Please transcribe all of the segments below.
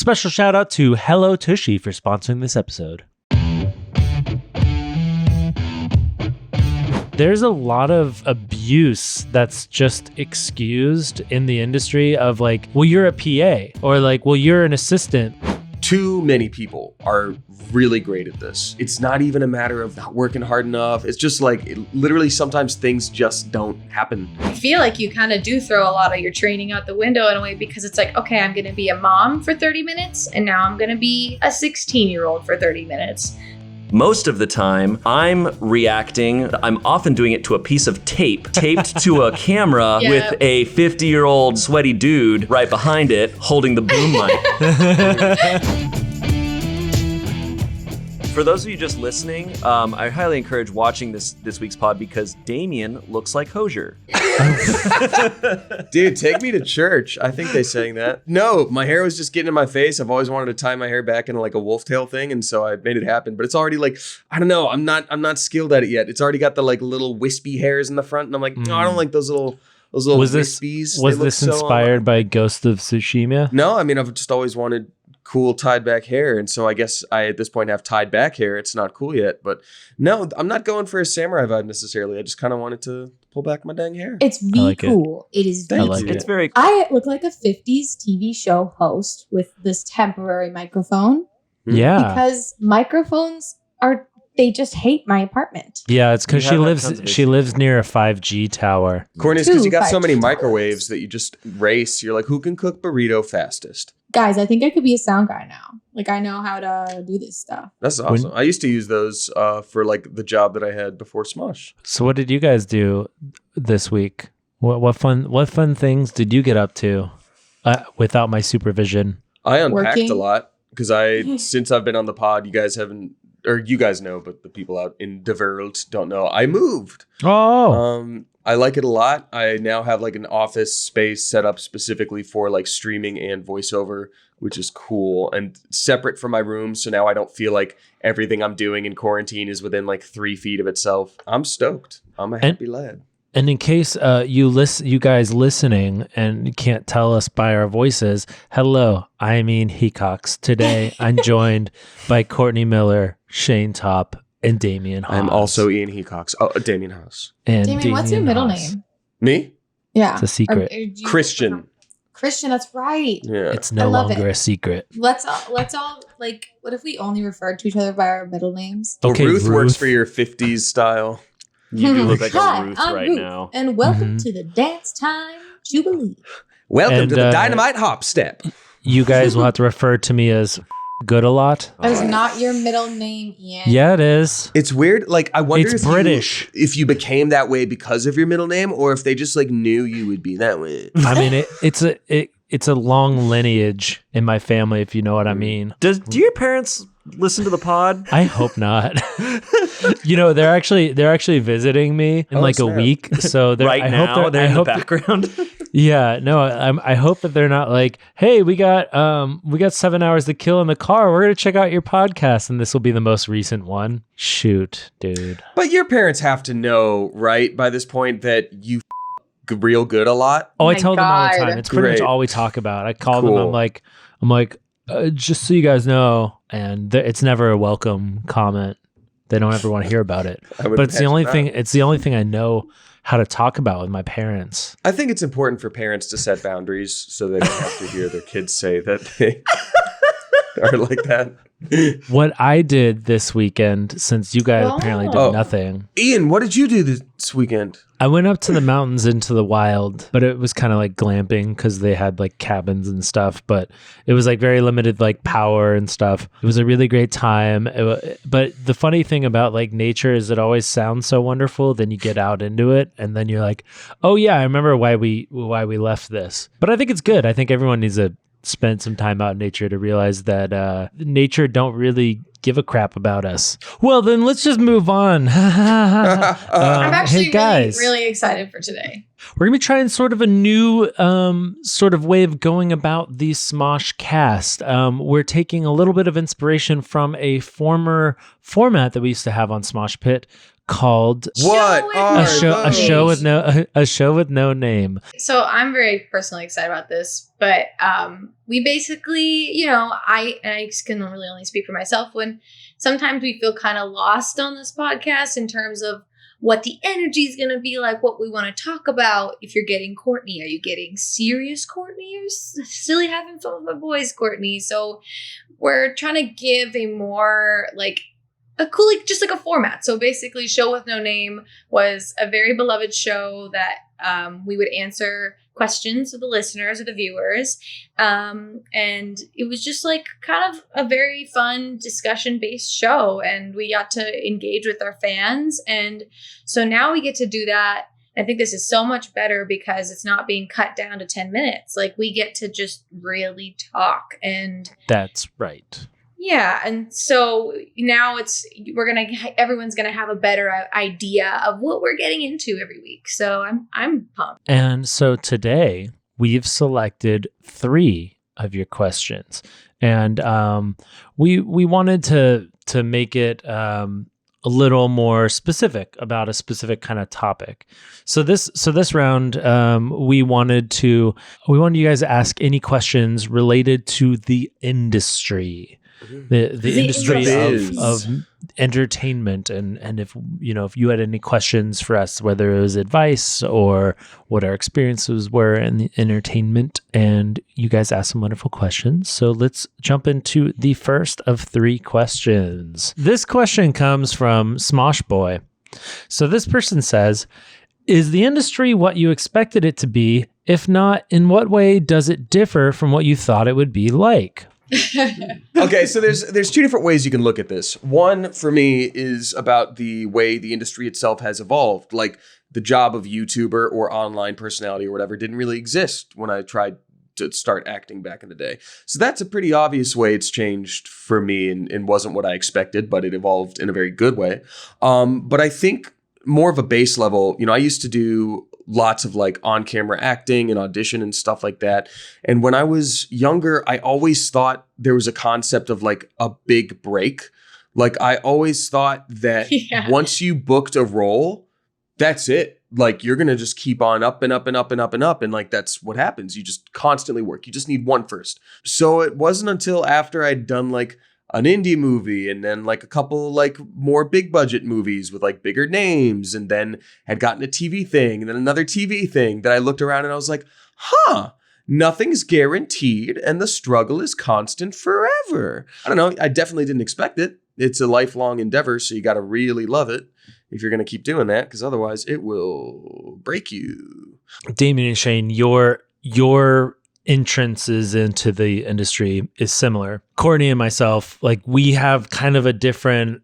Special shout out to Hello Tushy for sponsoring this episode. There's a lot of abuse that's just excused in the industry of like, well, you're a PA, or like, well, you're an assistant. Too many people are really great at this. It's not even a matter of not working hard enough. It's just like, literally sometimes things just don't happen. I feel like you kind of do throw a lot of your training out the window in a way, because it's like, okay, I'm going to be a mom for 30 minutes and now I'm going to be a 16-year-old for 30 minutes. Most of the time, I'm reacting. I'm often doing it to a piece of tape taped to a camera with a 50-year-old sweaty dude right behind it holding the boom mic. For those of you just listening, I highly encourage watching this week's pod because Damien looks like Hosier. Dude, take me to church. I think they sang that. No, my hair was just getting in my face. I've always wanted to tie my hair back into like a wolf tail thing, and so I made it happen. But it's already like, I don't know, I'm not skilled at it yet. It's already got the like little wispy hairs in the front, and I'm like, no, I don't like those little wispies. Was this inspired by Ghost of Tsushima? No, I mean, I've just always wanted cool tied back hair, and so I guess I at this point have tied back hair. It's not cool yet, but no, I'm not going for a samurai vibe necessarily. I just kind of wanted to pull back my dang hair. It's cool. It is It's very cool. I look like a 50s TV show host with this temporary microphone. Yeah, because microphones they just hate my apartment. Yeah, it's because she lives near a 5G tower. Courtney, it's because you got so many microwaves that you just race. You're like, who can cook burrito fastest? Guys, I think I could be a sound guy now. Like, I know how to do this stuff. That's awesome. I used to use those for like the job that I had before Smosh. So what did you guys do this week? What fun things did you get up to without my supervision? I unpacked a lot because since I've been on the pod, you guys haven't, or you guys know, but the people out in the world don't know. I moved. Oh. I like it a lot. I now have like an office space set up specifically for like streaming and voiceover, which is cool and separate from my room. So now I don't feel like everything I'm doing in quarantine is within like 3 feet of itself. I'm stoked. I'm a happy lad. And in case you guys listening and can't tell us by our voices, hello, I'm Ian Hecox. Today I'm joined by Courtney Miller, Shayne Top, and Damien Haas. I'm also Ian Hecox. Oh, Damien Haas. And Damien, what's your middle name? Me? Yeah. It's a secret. Christian. Christian, that's right. Yeah. It's no longer a secret. Let's all like, what if we only referred to each other by our middle names? Okay, Ruth works for your 50s style. You do look like Hi, a Ruth I'm right Ruth, now. And welcome to the Dance Time Jubilee. Welcome to the Dynamite Hop Step. You guys will have to refer to me as good a lot. That is not your middle name, Ian. Yeah, it is. It's weird. Like, I wonder It's British. if you became that way because of your middle name, or if they just like knew you would be that way. I mean, it's a long lineage in my family, if you know what I mean. Do your parents listen to the pod? I hope not. You know, they're actually visiting me in a week. So they're right now, they're in the background. Yeah, no, I hope that they're not like, hey, we got 7 hours to kill in the car. We're gonna check out your podcast, and this will be the most recent one. Shoot, dude. But your parents have to know, right, by this point that you real good a lot. Oh, I tell them all the time. It's pretty much all we talk about. I call them. I'm like, just so you guys know, and it's never a welcome comment. They don't ever want to hear about it. But it's the only thing. It's the only thing I know how to talk about with my parents. I think it's important for parents to set boundaries so they don't have to hear their kids say that they are like that. What I did this weekend, since you guys apparently did nothing. Ian, what did you do this weekend? I went up to the mountains into the wild, but it was kind of like glamping because they had like cabins and stuff, but it was like very limited like power and stuff. It was a really great time. But the funny thing about like nature is it always sounds so wonderful. Then you get out into it and then you're like, oh yeah, I remember why we left this. But I think it's good. I think everyone needs to spend some time out in nature to realize that nature don't really give a crap about us. Well, then let's just move on. I'm actually guys, really excited for today. We're going to be trying sort of a new sort of way of going about the SmoshCast. We're taking a little bit of inspiration from a former format that we used to have on Smosh Pit called What are a show with no name. So I'm very personally excited about this, but we basically, I can really only speak for myself when sometimes we feel kind of lost on this podcast in terms of what the energy is going to be like, what we want to talk about. If you're getting Courtney, are you getting serious Courtney or silly having fun with my boys Courtney? So we're trying to give a more just like a format. So basically Show with No Name was a very beloved show that we would answer questions of the listeners or the viewers. And it was just like kind of a very fun discussion based show. And we got to engage with our fans. And so now we get to do that. I think this is so much better because it's not being cut down to 10 minutes. Like we get to just really talk. And that's right. Yeah, and so now everyone's gonna have a better idea of what we're getting into every week. So I'm pumped. And so today we've selected 3 of your questions, and we wanted to make it a little more specific about a specific kind of topic. So this round we wanted you guys to ask any questions related to the industry. The industry of entertainment, and if you had any questions for us, whether it was advice or what our experiences were in the entertainment, and you guys asked some wonderful questions. So let's jump into the first of 3 questions. This question comes from Smosh Boy. So this person says, is the industry what you expected it to be? If not, in what way does it differ from what you thought it would be like? Okay, so there's 2 different ways you can look at this. One for me is about the way the industry itself has evolved. Like the job of YouTuber or online personality or whatever didn't really exist when I tried to start acting back in the day. So that's a pretty obvious way it's changed for me and wasn't what I expected, but it evolved in a very good way. But I think more of a base level, I used to do lots of like on-camera acting and audition and stuff like that. And when I was younger, I always thought there was a concept of like a big break. Like I always thought that once you booked a role, that's it. Like you're going to just keep on up and up and up and up and up. And like, that's what happens. You just constantly work. You just need one first. So it wasn't until after I'd done like an indie movie and then like a couple like more big budget movies with like bigger names, and then had gotten a TV thing and then another TV thing, that I looked around and I was like, nothing's guaranteed and the struggle is constant forever. I don't know. I definitely didn't expect it. It's a lifelong endeavor, so you got to really love it if you're going to keep doing that, because otherwise it will break you. Damien and Shayne, your entrances into the industry is similar. Courtney and myself, like we have kind of a different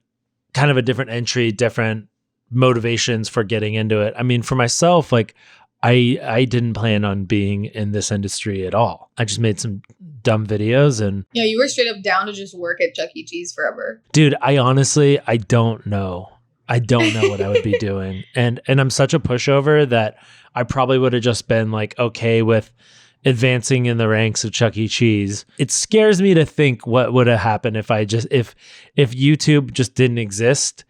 entry, different motivations for getting into it. I mean, for myself, like I didn't plan on being in this industry at all. I just made some dumb videos and yeah, you were straight up down to just work at Chuck E. Cheese forever. Dude, I don't know. I don't know what I would be doing. And I'm such a pushover that I probably would have just been like okay with advancing in the ranks of Chuck E. Cheese. It scares me to think what would have happened if YouTube just didn't exist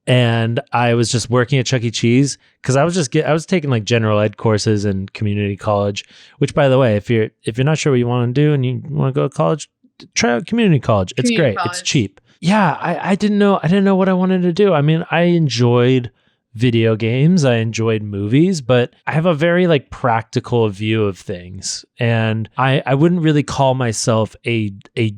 and I was just working at Chuck E. Cheese, because I was taking like general ed courses in community college, which by the way, if you're not sure what you want to do and you want to go to college, try out community college. It's great. It's cheap. Yeah, I didn't know what I wanted to do. I mean, I enjoyed video games, I enjoyed movies, but I have a very like practical view of things, and I wouldn't really call myself a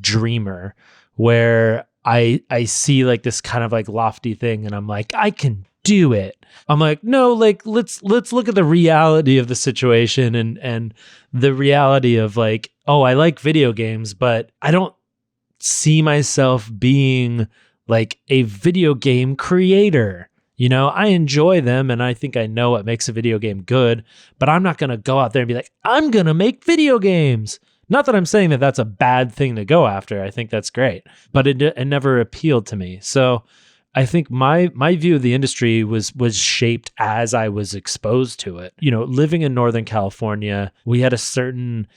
dreamer where I see like this kind of like lofty thing and I'm like, I can do it. I'm like, no, like let's look at the reality of the situation and the reality of like, oh, I like video games, but I don't see myself being like a video game creator. I enjoy them and I think I know what makes a video game good, but I'm not going to go out there and be like, I'm going to make video games. Not that I'm saying that that's a bad thing to go after. I think that's great, but it never appealed to me. So I think my view of the industry was shaped as I was exposed to it. Living in Northern California, we had a certain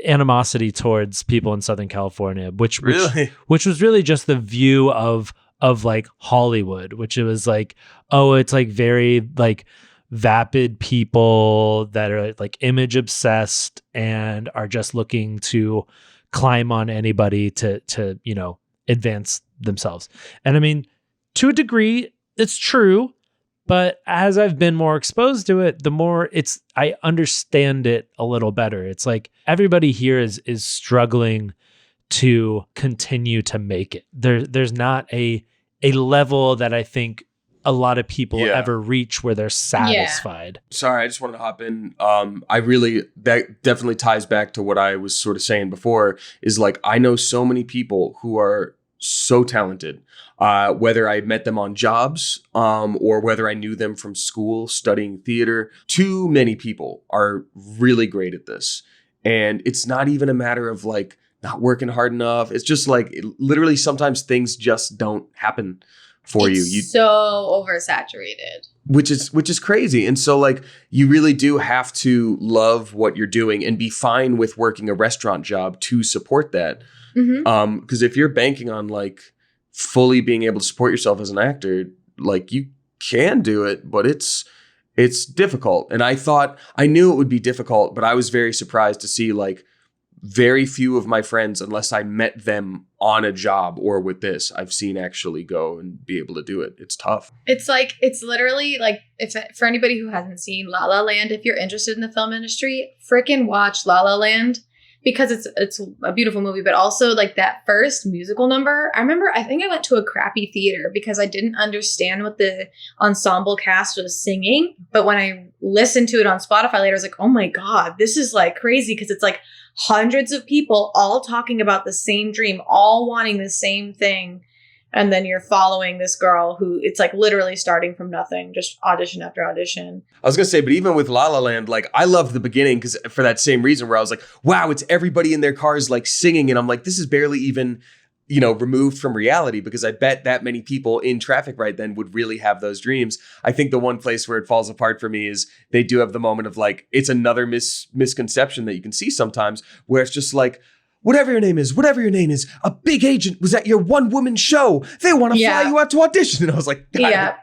animosity towards people in Southern California, which was really just the view of of like Hollywood, which it was like, oh, it's like very like vapid people that are like image obsessed and are just looking to climb on anybody to advance themselves. And I mean, to a degree, it's true, but as I've been more exposed to it, the more I understand it a little better. It's like everybody here is struggling to continue to make it. There's not a level that I think a lot of people ever reach where they're satisfied. Sorry, I just wanted to hop in. That definitely ties back to what I was sort of saying before, is like, I know so many people who are so talented, whether I met them on jobs, or whether I knew them from school studying theater. Too many people are really great at this. And it's not even a matter of like not working hard enough. It's just like, literally sometimes things just don't happen for you. So oversaturated. Which is crazy. And so like, you really do have to love what you're doing and be fine with working a restaurant job to support that. Mm-hmm. Because if you're banking on like fully being able to support yourself as an actor, like you can do it, but it's difficult. And I knew it would be difficult, but I was very surprised to see like very few of my friends, unless I met them on a job or with this, I've seen actually go and be able to do it. It's tough. It's like, it's literally like, for anybody who hasn't seen La La Land, if you're interested in the film industry, freaking watch La La Land, because it's a beautiful movie, but also like that first musical number. I think I went to a crappy theater because I didn't understand what the ensemble cast was singing. But when I listened to it on Spotify later, I was like, oh my God, this is like crazy. Because it's like hundreds of people all talking about the same dream, all wanting the same thing. And then you're following this girl who, it's like literally starting from nothing, just audition after audition. I was going to say, but even with La La Land, like I loved the beginning because for that same reason where I was like, wow, it's everybody in their cars like singing. And I'm like, this is barely even, removed from reality, because I bet that many people in traffic right then would really have those dreams. I think the one place where it falls apart for me is they do have the moment of like, it's another misconception that you can see sometimes where it's just like, whatever your name is, a big agent was at your one-woman show. They want to fly you out to audition. And I was like,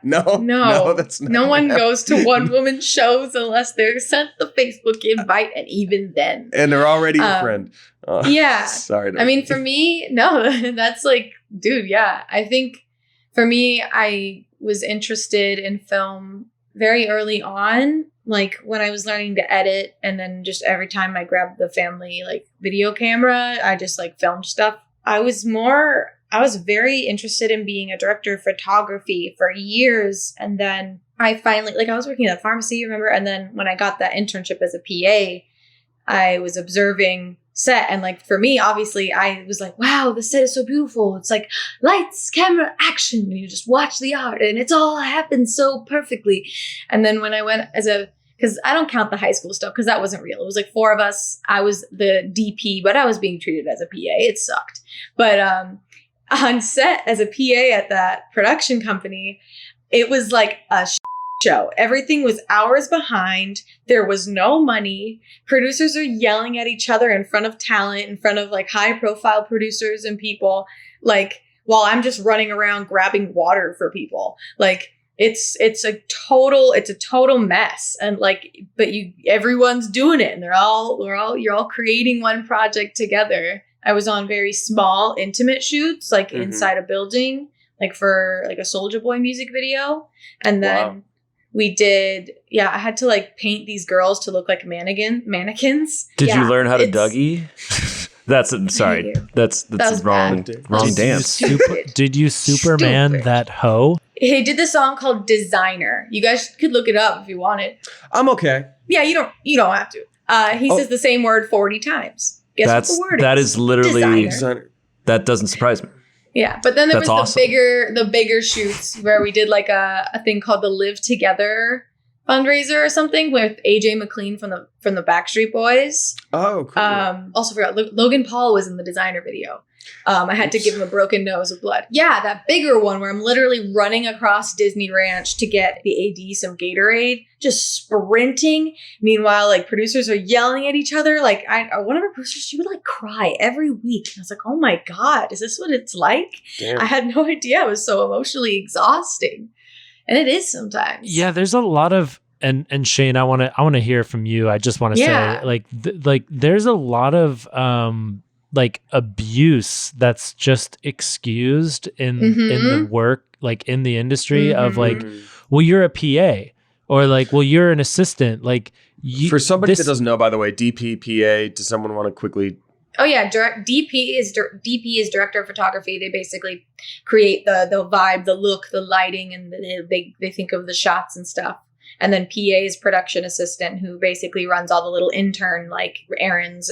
no, that's not. No one goes to one-woman shows unless they're sent the Facebook invite, and even then. And they're already a friend. Sorry. I mean, for me, no, that's like, dude, yeah. I think for me, I was interested in film very early on. Like when I was learning to edit, and then just every time I grabbed the family like video camera, I just like filmed stuff. I was very interested in being a director of photography for years. And then I finally, like I was working at a pharmacy, remember? And then when I got that internship as a PA, I was observing set. And like for me, obviously, I was like, wow, the set is so beautiful. It's like lights, camera, action. And you just watch the art and it's all happened so perfectly. And then when I went because I don't count the high school stuff because that wasn't real. It was like 4 of us. I was the DP, but I was being treated as a PA. It sucked. But on set as a PA at that production company, it was like a show. Everything was hours behind. There was no money. Producers are yelling at each other in front of talent, in front of like high profile producers and people, like while I'm just running around grabbing water for people. Like it's a total mess. And like, but everyone's doing it and you're all creating one project together. I was on very small, intimate shoots, like inside a building, like for like a Soulja Boy music video. And then we did, I had to like paint these girls to look like mannequins. Did you learn how to Dougie? That's wrong dance. Did you Superman that hoe? He did this song called Designer. You guys could look it up if you wanted. I'm okay. Yeah, you don't have to. He says the same word 40 times. Guess what the word is? That is literally Designer. That doesn't surprise me. Yeah, but then there was awesome. the bigger shoots where we did like a thing called the Live Together fundraiser or something with AJ McLean from the Backstreet Boys. Oh, cool. Also forgot Logan Paul was in the designer video. I had to give him a broken nose with blood. Yeah, that bigger one where I'm literally running across Disney Ranch to get the AD some Gatorade, just sprinting. Meanwhile, like producers are yelling at each other. Like one of our producers, she would like cry every week. I was like, oh my God, is this what it's like? Damn. I had no idea. It was so emotionally exhausting. And it is sometimes. Yeah, there's a lot of and Shayne, I want to hear from you. I just want to say like there's a lot of like abuse that's just excused in the work, like in the industry of like, well, you're a PA or like, well, you're an assistant. Like for somebody that doesn't know, by the way, DP, PA, does someone want to quickly? Oh yeah, DP is director of photography. They basically create the vibe, the look, the lighting, and they think of the shots and stuff. And then PA is production assistant, who basically runs all the little intern like errands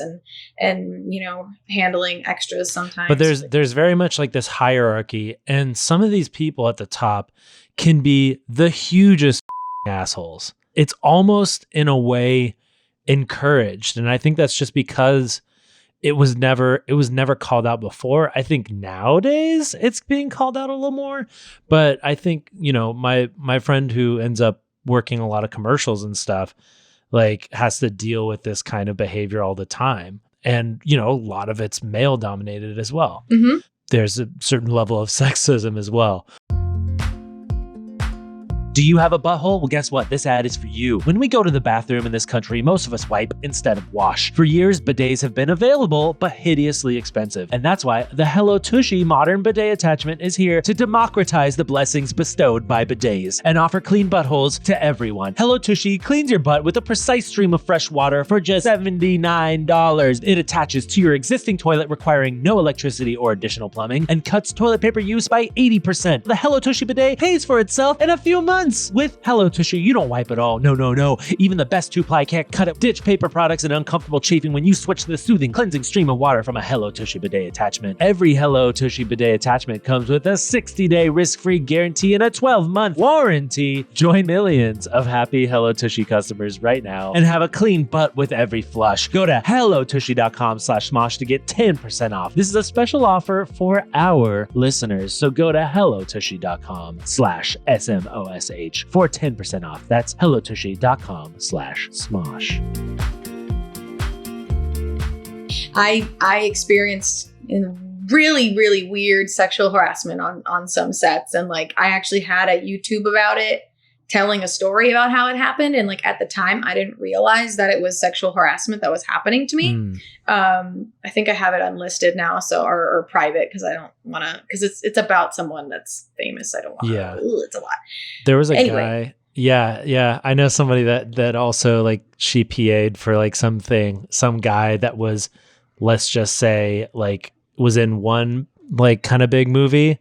and you know, handling extras sometimes. But there's very much like this hierarchy, and some of these people at the top can be the hugest assholes. It's almost in a way encouraged, and I think that's just because it was never called out before. I think nowadays it's being called out a little more, but I think, you know, my friend who ends up working a lot of commercials and stuff, like has to deal with this kind of behavior all the time. And, you know, a lot of it's male dominated as well. Mm-hmm. There's a certain level of sexism as well. Do you have a butthole? Well, guess what? This ad is for you. When we go to the bathroom in this country, most of us wipe instead of wash. For years, bidets have been available, but hideously expensive. And that's why the Hello Tushy modern bidet attachment is here to democratize the blessings bestowed by bidets and offer clean buttholes to everyone. Hello Tushy cleans your butt with a precise stream of fresh water for just $79. It attaches to your existing toilet, requiring no electricity or additional plumbing, and cuts toilet paper use by 80%. The Hello Tushy bidet pays for itself in a few months. With Hello Tushy, you don't wipe at all. No. Even the best two-ply can't cut it. Ditch paper products and uncomfortable chafing when you switch to the soothing, cleansing stream of water from a Hello Tushy bidet attachment. Every Hello Tushy bidet attachment comes with a 60-day risk-free guarantee and a 12-month warranty. Join millions of happy Hello Tushy customers right now and have a clean butt with every flush. Go to hellotushy.com/smosh to get 10% off. This is a special offer for our listeners, so go to hellotushy.com/SMOSH for 10% off. That's hellotushy.com/smosh. I experienced really, really weird sexual harassment on some sets. And like, I actually had a YouTube about it, telling a story about how it happened. And like, at the time, I didn't realize that it was sexual harassment that was happening to me. I think I have it unlisted now, so or private, because I don't want to, because it's about someone that's famous. I don't want to. Yeah, it's a lot. There was a guy. Yeah. I know somebody that also like she PA'd for like some guy that was, let's just say, like was in one like kind of big movie,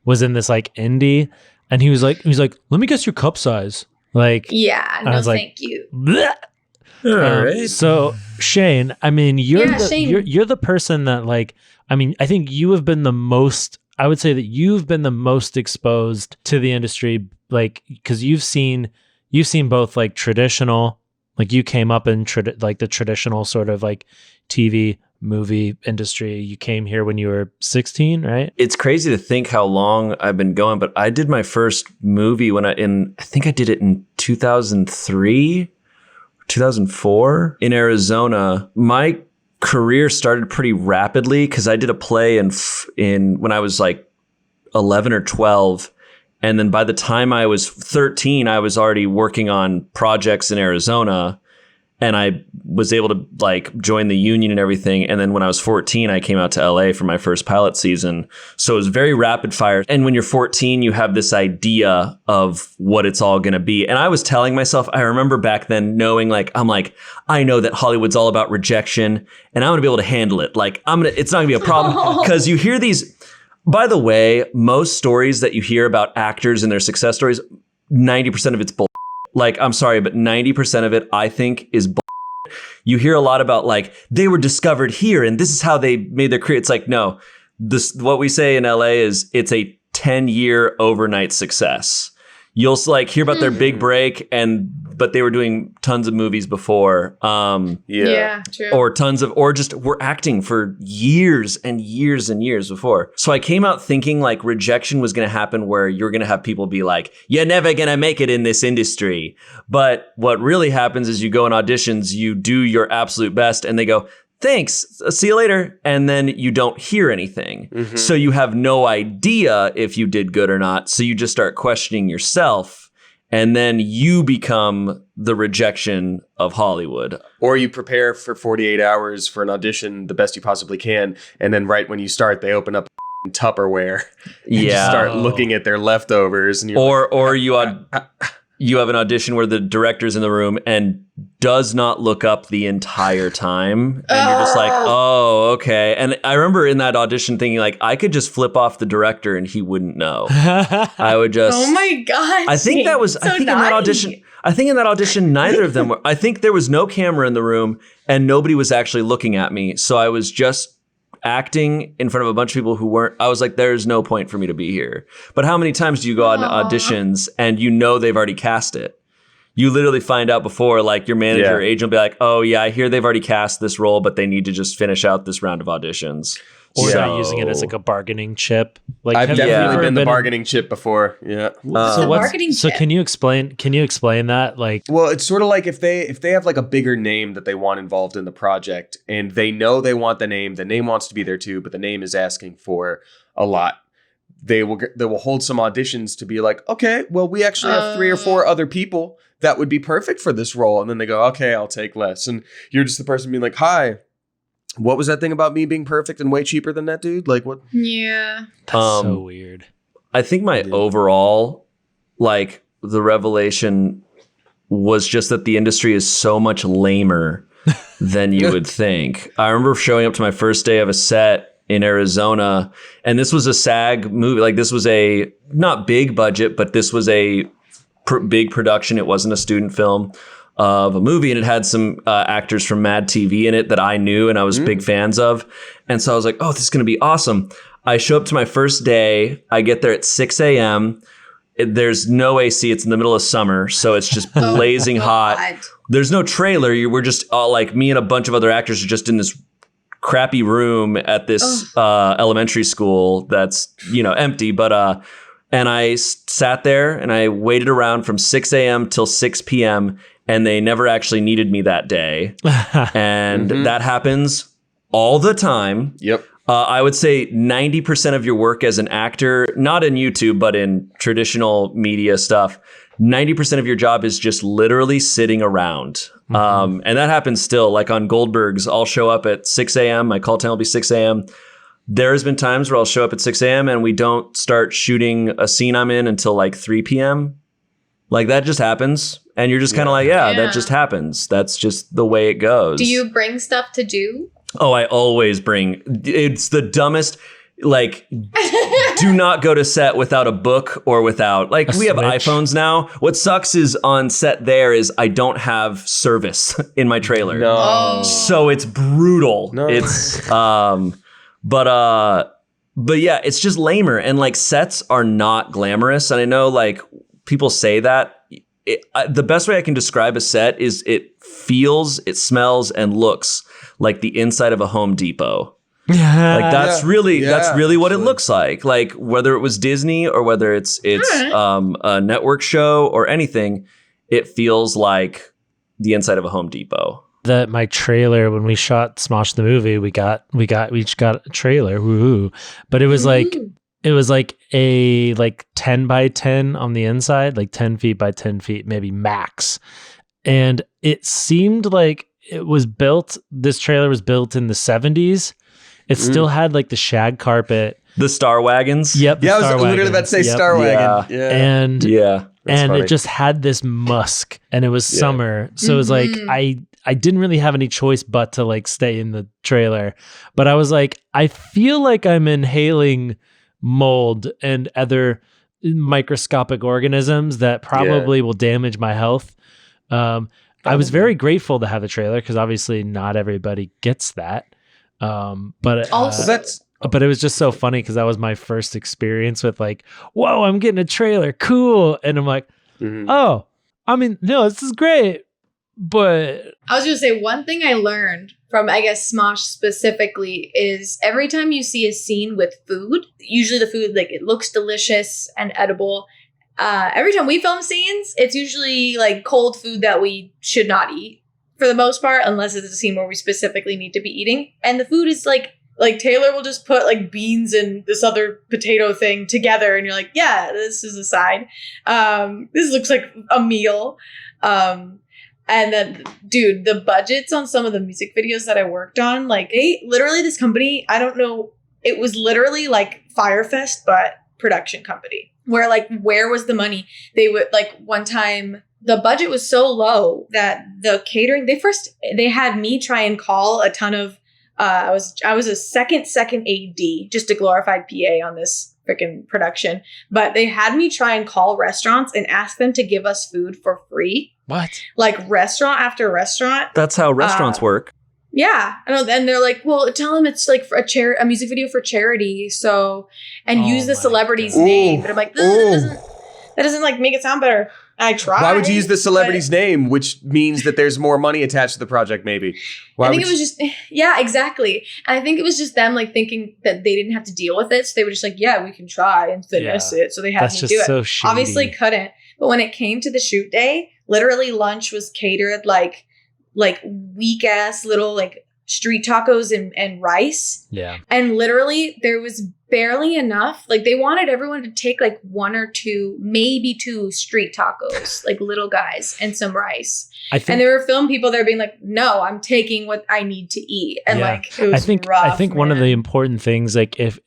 was in this like indie. And he was like, let me guess your cup size. Like, yeah, no, thank you. All right. So Shayne, I mean, you're the person that like, I mean, I think you have been the most, I would say that you've been the most exposed to the industry, like, because you've seen both like traditional, like you came up in like the traditional sort of like TV movie industry. You came here when you were 16, right? It's crazy to think how long I've been going, but I did my first movie I think I did it in 2003, 2004 in Arizona. My career started pretty rapidly because I did a play in when I was like 11 or 12. And then by the time I was 13, I was already working on projects in Arizona. And I was able to like join the union and everything. And then when I was 14, I came out to LA for my first pilot season. So it was very rapid fire. And when you're 14, you have this idea of what it's all going to be. And I was telling myself, I remember back then knowing I know that Hollywood's all about rejection and I'm going to be able to handle it. Like it's not gonna be a problem because you hear these, by the way, most stories that you hear about actors and their success stories, 90% of it's bull. Like, I'm sorry, but 90% of it, I think, is bull. You hear a lot about, like, they were discovered here, and this is how they made their career. It's like, no, what we say in LA is it's a 10-year overnight success. You'll, like, hear about their big break, and but they were doing tons of movies before. True. Or just were acting for years and years and years before. So I came out thinking like rejection was going to happen where you're going to have people be like, you're never going to make it in this industry. But what really happens is you go in auditions, you do your absolute best, and they go, thanks, see you later. And then you don't hear anything. Mm-hmm. So you have no idea if you did good or not. So you just start questioning yourself. And then you become the rejection of Hollywood. Or you prepare for 48 hours for an audition the best you possibly can. And then right when you start, they open up Tupperware. And just start looking at their leftovers. And or you have an audition where the director's in the room and does not look up the entire time. And you're just like, oh, okay. And I remember in that audition thinking like, I could just flip off the director and he wouldn't know. I would just. Oh my gosh. I think that was, in that audition, neither of them were, I think there was no camera in the room and nobody was actually looking at me. So I was just acting in front of a bunch of people who weren't. I was like, there's no point for me to be here. But how many times do you go on auditions and you know they've already cast it? You literally find out before, like your manager or agent will be like, oh yeah, I hear they've already cast this role, but they need to just finish out this round of auditions. Or not using it as like a bargaining chip. Like I've definitely been the bargaining chip before. Yeah. So can you explain that? Like, well, it's sort of like if they have like a bigger name that they want involved in the project, and they know they want the name wants to be there too, but the name is asking for a lot. They will hold some auditions to be like, okay, well, we actually have 3 or 4 other people that would be perfect for this role, and then they go, okay, I'll take less, and you're just the person being like, hi. What was that thing about me being perfect and way cheaper than that dude? Like what? Yeah. That's so weird. I think my overall, like the revelation was just that the industry is so much lamer than you would think. I remember showing up to my first day of a set in Arizona, and this was a SAG movie. Like this was a not big budget, but this was a big production. It wasn't a student film of a movie, and it had some actors from Mad TV in it that I knew and I was big fans of. And so I was like, oh, this is going to be awesome. I show up to my first day. I get there at 6 a.m. There's no AC. It's in the middle of summer, so it's just blazing hot. There's no trailer. We're just all like, me and a bunch of other actors are just in this crappy room at this elementary school that's, empty. But and I sat there and I waited around from 6 a.m. till 6 p.m. and they never actually needed me that day. And that happens all the time. Yep. I would say 90% of your work as an actor, not in YouTube, but in traditional media stuff, 90% of your job is just literally sitting around. And that happens still. Like on Goldberg's, I'll show up at 6 a.m. My call time will be 6 a.m. There's been times where I'll show up at 6 a.m. and we don't start shooting a scene I'm in until like 3 p.m. Like that just happens. And you're just kind of like, that just happens. That's just the way it goes. Do you bring stuff to do? Oh, I always bring. It's the dumbest. Like, do not go to set without a book or without, like, we have iPhones now. What sucks is on set there is I don't have service in my trailer. No. So it's brutal. No. It's, but yeah, it's just lamer. And like sets are not glamorous. And I know like people say that. The best way I can describe a set is it feels, it smells, and looks like the inside of a Home Depot. Like that's really what it looks like. Like whether it was Disney or whether it's a network show or anything, it feels like the inside of a Home Depot. My trailer, when we shot Smosh the movie, we each got a trailer. Woo-hoo. But it was like a 10 by 10 on the inside, like 10 feet by 10 feet, maybe max. And it seemed like this trailer was built in the 70s. It still had like the shag carpet. The Star Wagons? Yep. Yeah, I was literally about to say Star Wagon. Yeah. And funny. It just had this musk, and it was summer. So it was like, I didn't really have any choice but to like stay in the trailer. But I was like, I feel like I'm inhaling mold and other microscopic organisms that probably will damage my health. I was very grateful to have the trailer because obviously not everybody gets that. But it was just so funny because that was my first experience with like, whoa, I'm getting a trailer. Cool. And I'm like, oh, I mean, no, this is great, but I was going to say one thing I learned from, I guess, Smosh specifically is every time you see a scene with food, usually the food, like, it looks delicious and edible. Every time we film scenes, it's usually like cold food that we should not eat for the most part, unless it's a scene where we specifically need to be eating. And the food is like Taylor will just put like beans and this other potato thing together, and you're like, yeah, this is a side. This looks like a meal. And then, dude, the budgets on some of the music videos that I worked on, like, literally this company, I don't know, it was literally like Firefest, but production company, where like, where was the money? They would, like, one time, the budget was so low that the catering, they had me try and call a ton of, I was a second AD, just a glorified PA on this freaking production, but they had me try and call restaurants and ask them to give us food for free. what? Like restaurant after restaurant. That's how restaurants work. Yeah. And they're like, well, tell them it's like for a music video for charity. So, and use the celebrity's name. But I'm like, that doesn't like make it sound better. I tried. Why would you use the celebrity's name, which means that there's more money attached to the project, maybe? I think it was just, yeah, exactly. And I think it was just them like thinking that they didn't have to deal with it. So they were just like, yeah, we can try and finesse it. So they had me do it. So shady. Obviously couldn't. But when it came to the shoot day, literally lunch was catered like weak ass little like street tacos and rice. Yeah. And literally there was barely enough. Like they wanted everyone to take like one or two, maybe two street tacos, like little guys, and some rice. And there were film people there being like, no, I'm taking what I need to eat. And like, it was rough. I think one of the important things, like if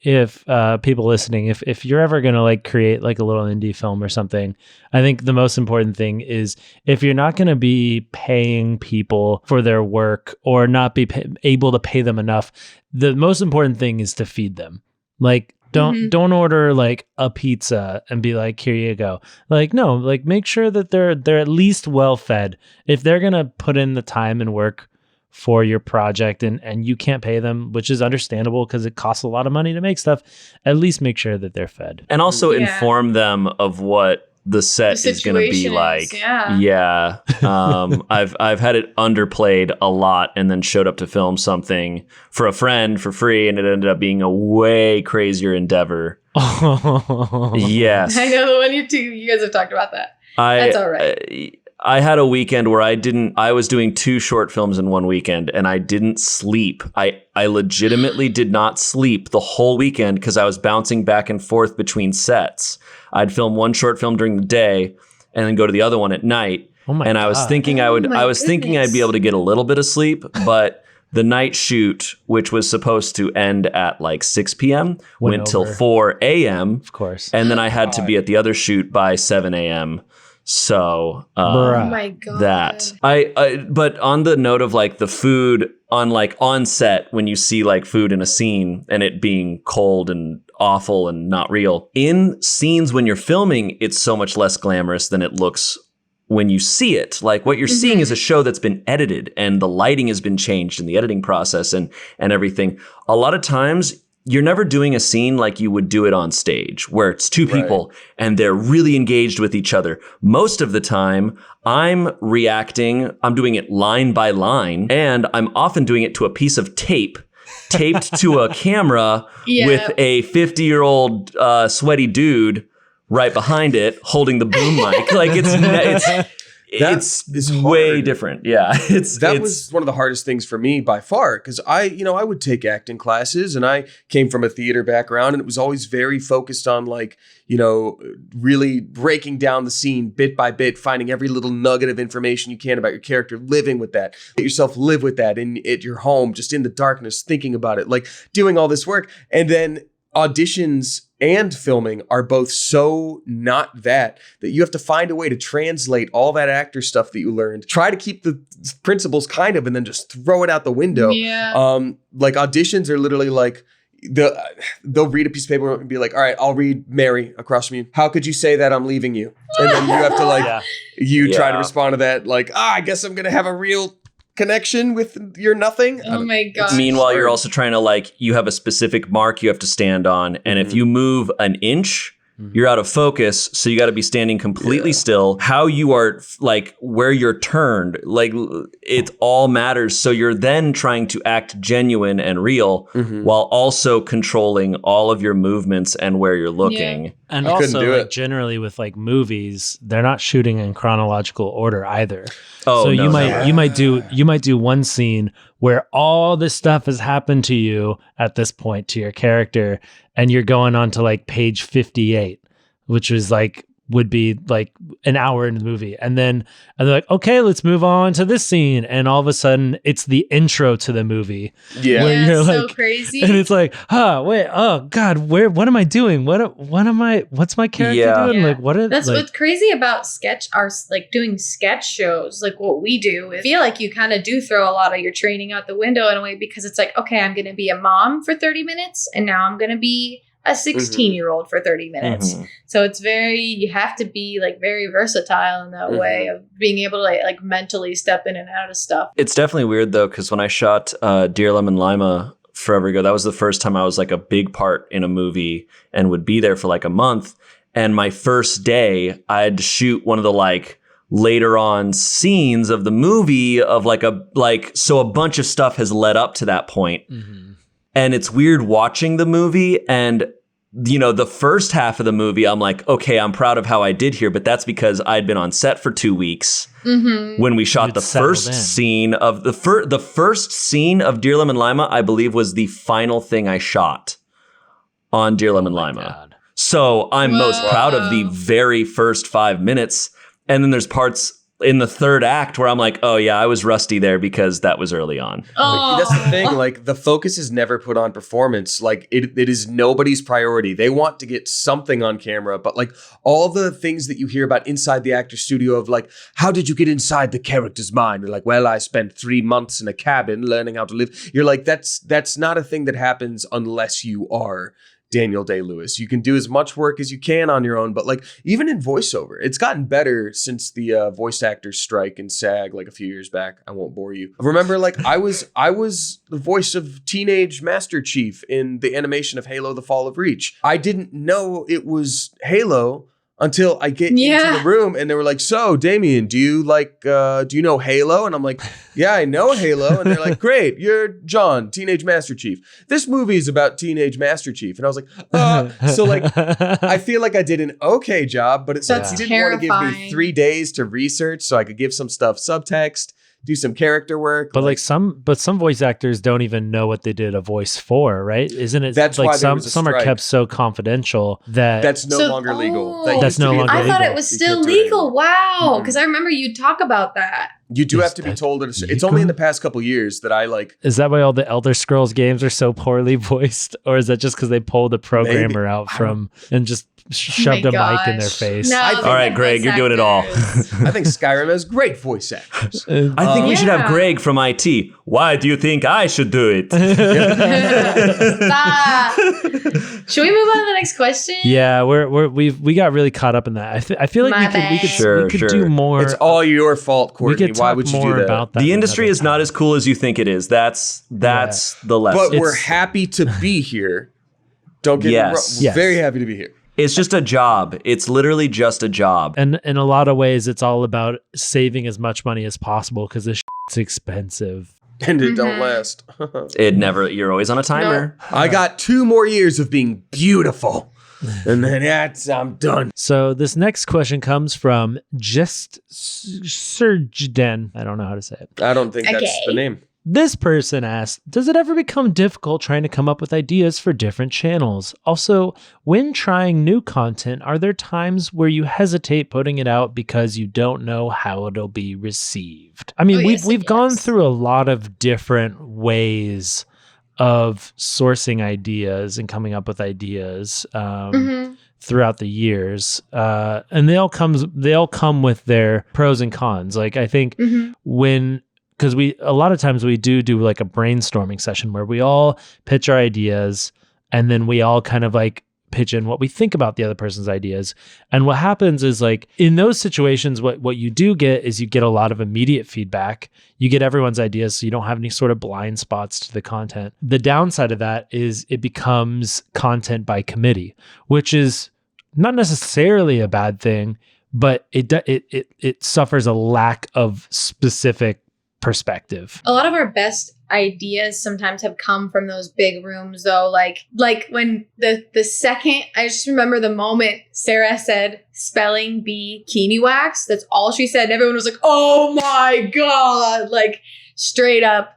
people listening, if you're ever going to like create like a little indie film or something, I think the most important thing is if you're not going to be paying people for their work or not be able to pay them enough, the most important thing is to feed them. Like, don't order like a pizza and be like, here you go. Like, no, like make sure that they're at least well fed. If they're going to put in the time and work for your project and you can't pay them, which is understandable because it costs a lot of money to make stuff, at least make sure that they're fed. And also inform them of what the set is going to be like. Yeah. I've had it underplayed a lot and then showed up to film something for a friend for free, and it ended up being a way crazier endeavor. Yes. I know the one you guys have talked about that. That's all right. I had a weekend where I was doing 2 short films in one weekend, and I didn't sleep. I legitimately did not sleep the whole weekend because I was bouncing back and forth between sets. I'd film one short film during the day and then go to the other one at night. And I was thinking thinking I'd be able to get a little bit of sleep, but the night shoot, which was supposed to end at like 6 p.m., went till 4 a.m. Of course. And then I had to be at the other shoot by 7 a.m. So oh my God. That but on the note of like the food on set, when you see like food in a scene and it being cold and awful and not real, in scenes when you're filming, it's so much less glamorous than it looks when you see it. Like what you're seeing is a show that's been edited and the lighting has been changed in the editing process and everything. A lot of times you're never doing a scene like you would do it on stage where it's 2 people and they're really engaged with each other. Most of the time I'm reacting, I'm doing it line by line, and I'm often doing it to a piece of tape taped to a camera with a 50-year-old sweaty dude right behind it holding the boom mic. Like it's way different. Yeah. That was one of the hardest things for me by far, because I would take acting classes and I came from a theater background, and it was always very focused on like, really breaking down the scene bit by bit, finding every little nugget of information you can about your character, living with that, let yourself live with that at your home, just in the darkness, thinking about it, like doing all this work. And then auditions and filming are both so not that you have to find a way to translate all that actor stuff that you learned, try to keep the principles kind of, and then just throw it out the window. Like auditions are literally like they'll read a piece of paper and be like, all right, I'll read Mary across from you. How could you say that? I'm leaving you. And then you have to like try to respond to that like, I guess I'm gonna have a real connection with your nothing. Oh my God. Meanwhile, you're also trying to like, you have a specific mark you have to stand on. And if you move an inch, you're out of focus, so you got to be standing completely still. How you are, like, where you're turned, like, it all matters. So you're then trying to act genuine and real while also controlling all of your movements and where you're looking. And also, like, generally with like movies, they're not shooting in chronological order either. Oh, so no, you might do one scene where all this stuff has happened to you at this point to your character, and you're going on to like page 58, which is like would be like an hour in the movie, and they're like, okay, let's move on to this scene, and all of a sudden it's the intro to the movie. Where you're so like, crazy, and it's like, wait, oh god, what am I doing? What's my character doing? Like, that's what's crazy about doing sketch shows, like what we do. I feel like you kind of do throw a lot of your training out the window in a way, because it's like, okay, I'm going to be a mom for 30 minutes, and now I'm going to be a 16-year-old for 30 minutes. So it's you have to be like very versatile in that way of being able to like mentally step in and out of stuff. It's definitely weird though, because when I shot Dear Lemon Lima forever ago, that was the first time I was like a big part in a movie and would be there for like a month. And my first day, I had to shoot one of the like later on scenes of the movie of so a bunch of stuff has led up to that point. And it's weird watching the movie, and you know, the first half of the movie, I'm like, okay, I'm proud of how I did here, but that's because I'd been on set for 2 weeks when we shot the first scene of the first scene of Dear Lemon Lima. I believe was the final thing I shot on Dear Lemon Lima. God. So I'm most proud of the very first 5 minutes, and then there's parts in the third act where I'm like, oh yeah, I was rusty there because that was early on. That's the thing. Like, the focus is never put on performance. Like, it is nobody's priority. They want to get something on camera, but like all the things that you hear about inside the actor studio of like, how did you get inside the character's mind? You're like, well, I spent 3 months in a cabin learning how to live. You're like, that's not a thing that happens unless you are Daniel Day-Lewis. You can do as much work as you can on your own, but like even in voiceover, it's gotten better since the voice actors strike and SAG like a few years back. I won't bore you. Remember, like I was the voice of teenage Master Chief in the animation of Halo: The Fall of Reach. I didn't know it was Halo until I get into the room and they were like, so Damien, do you know Halo? And I'm like, yeah, I know Halo. And they're like, great, you're John, Teenage Master Chief. This movie is about Teenage Master Chief. And I was like, so like, I feel like I did an okay job, but it's like, you didn't want to give me 3 days to research so I could give some stuff subtext, do some character work. But like some voice actors don't even know what they did a voice for, right? Isn't it? That's like why some are kept so confidential that's no longer legal. That's no longer legal. I thought it was still legal. Wow. Because I remember you'd talk about that. You do have to be told that it's only in the past couple years that I like. Is that why all the Elder Scrolls games are so poorly voiced? Or is that just because they pulled a programmer out from and just shoved a mic in their face? No, all right, Greg, you're doing it all. I think Skyrim has great voice actors. I think we should have Greg from IT. Why do you think I should do it? Should we move on to the next question? Yeah, we got really caught up in that. I feel like we could do more. It's all your fault, Courtney. Why would you do that? About that the industry is not as cool as you think it is. That's the lesson. But we're happy to be here. Don't get me wrong. We're very happy to be here. It's just a job. It's literally just a job. And in a lot of ways, it's all about saving as much money as possible because this shit's expensive. And it don't last. You're always on a timer. No. I got 2 more years of being beautiful. And then I'm done. So this next question comes from Just Surjden. I don't know how to say it. I don't think that's the name. This person asked, does it ever become difficult trying to come up with ideas for different channels? Also, when trying new content, are there times where you hesitate putting it out because you don't know how it'll be received? I mean, we've gone through a lot of different ways of sourcing ideas and coming up with ideas throughout the years. And they all come with their pros and cons. Like I think because a lot of times we do like a brainstorming session where we all pitch our ideas and then we all kind of like pitch in what we think about the other person's ideas. And what happens is like in those situations, what you do get is you get a lot of immediate feedback. You get everyone's ideas, so you don't have any sort of blind spots to the content. The downside of that is it becomes content by committee, which is not necessarily a bad thing, but it suffers a lack of specific perspective. A lot of our best ideas sometimes have come from those big rooms, though. Like when the second, I just remember the moment Sarah said spelling bee bikini wax. That's all she said, and everyone was like, "Oh my god!" Like straight up,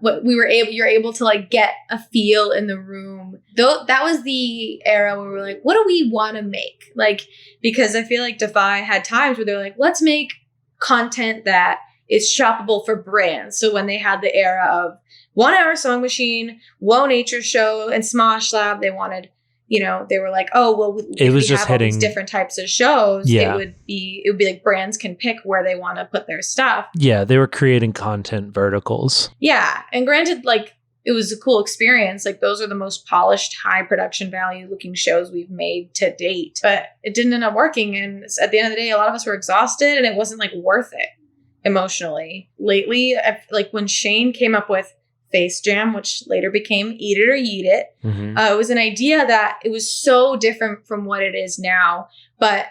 you're able to like get a feel in the room. Though that was the era where we were like, "What do we want to make?" Like, because I feel like Defy had times where they're like, "Let's make content that is shoppable for brands." So when they had the era of 1 Hour Song Machine, Whoa Nature Show, and Smosh Lab, they wanted, they were like, oh, well, it was just have hitting all these different types of shows. Yeah. It would be like brands can pick where they want to put their stuff. Yeah, they were creating content verticals. Yeah, and granted, like, it was a cool experience. Like, those are the most polished, high production value looking shows we've made to date. But it didn't end up working, and at the end of the day, a lot of us were exhausted, and it wasn't like worth it emotionally. Lately, like when Shayne came up with Face Jam, which later became Eat It or Yeet It, it was an idea that it was so different from what it is now, but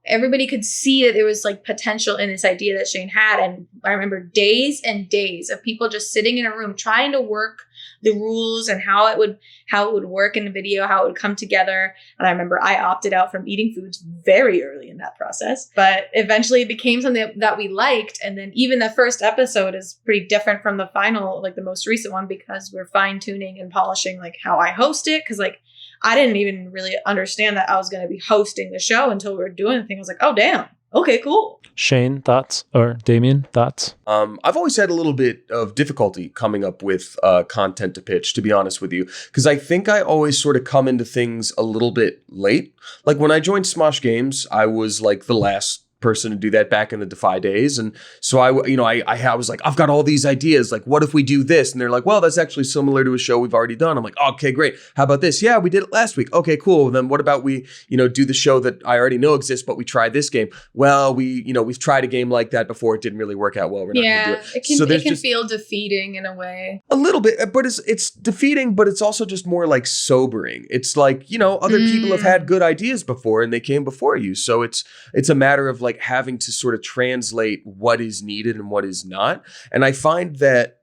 everybody could see that there was like potential in this idea that Shayne had. And I remember days and days of people just sitting in a room trying to work the rules and how it would work in the video, how it would come together. And I remember I opted out from eating foods very early in that process, but eventually it became something that we liked. And then even the first episode is pretty different from the final, like the most recent one, because we're fine tuning and polishing like how I host it. Cause like, I didn't even really understand that I was going to be hosting the show until we were doing the thing. I was like, oh, damn. Okay, cool. Shayne, thoughts? Or Damien, thoughts? I've always had a little bit of difficulty coming up with content to pitch, to be honest with you, because I think I always sort of come into things a little bit late. Like when I joined Smosh Games, I was like the last person to do that back in the Defy days. And so I was like, I've got all these ideas. Like, what if we do this? And they're like, well, that's actually similar to a show we've already done. I'm like, okay, great. How about this? Yeah, we did it last week. Okay, cool. Then what about we, do the show that I already know exists, but we tried this game. Well, we've tried a game like that before. It didn't really work out well. We're not going to do it. It can feel defeating in a way. A little bit, but it's defeating, but it's also just more like sobering. It's like, other people have had good ideas before and they came before you. So it's a matter of like having to sort of translate what is needed and what is not. And I find that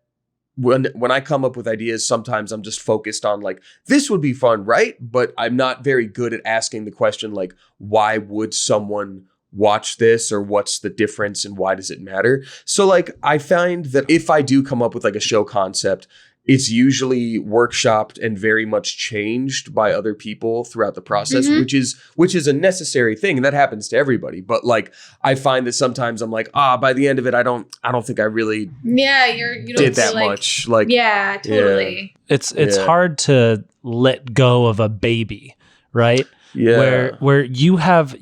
when I come up with ideas, sometimes I'm just focused on like, this would be fun, right? But I'm not very good at asking the question, like, why would someone watch this, or what's the difference and why does it matter? So like, I find that if I do come up with like a show concept, it's usually workshopped and very much changed by other people throughout the process, which is a necessary thing. And that happens to everybody. But like, I find that sometimes I'm like, by the end of it, I don't think I really you don't did that much. Like, yeah, totally. Yeah. It's hard to let go of a baby, right? Yeah. Where you have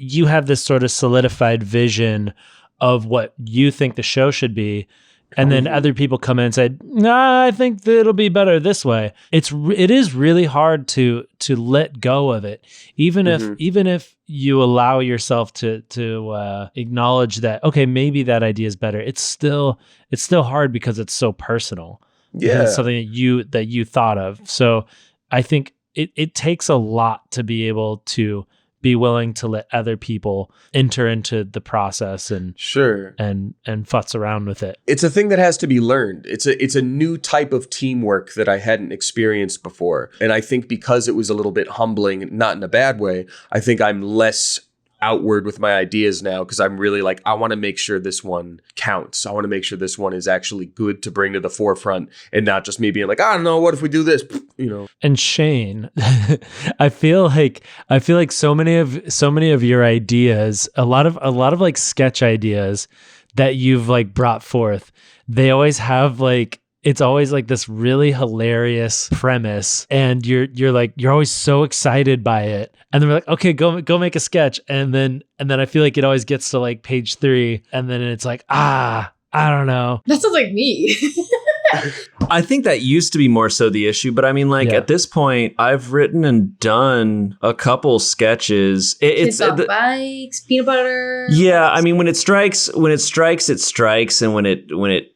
this sort of solidified vision of what you think the show should be. And then other people come in and say, "Nah, I think that it'll be better this way." It is really hard to let go of it, even if you allow yourself to acknowledge that, okay, maybe that idea is better. It's still hard because it's so personal. Yeah, it's something that you thought of. So I think it takes a lot to be able to be willing to let other people enter into the process and futz around with it. It's a thing that has to be learned. It's a new type of teamwork that I hadn't experienced before. And I think because it was a little bit humbling, not in a bad way, I think I'm less outward with my ideas now, because I'm really like, I want to make sure this one counts. I want to make sure this one is actually good to bring to the forefront, and not just me being like, I don't know, what if we do this? And Shayne, I feel like so many of your ideas, a lot of like sketch ideas that you've like brought forth, they always have like, it's always like this really hilarious premise, and you're always so excited by it. And then we're like, okay, go make a sketch. And then I feel like it always gets to like page 3, and then it's like, I don't know. That sounds like me. I think that used to be more so the issue, but I mean, like at this point, I've written and done a couple sketches. It's on bikes, peanut butter. Yeah, I mean, when it strikes, it strikes, and when it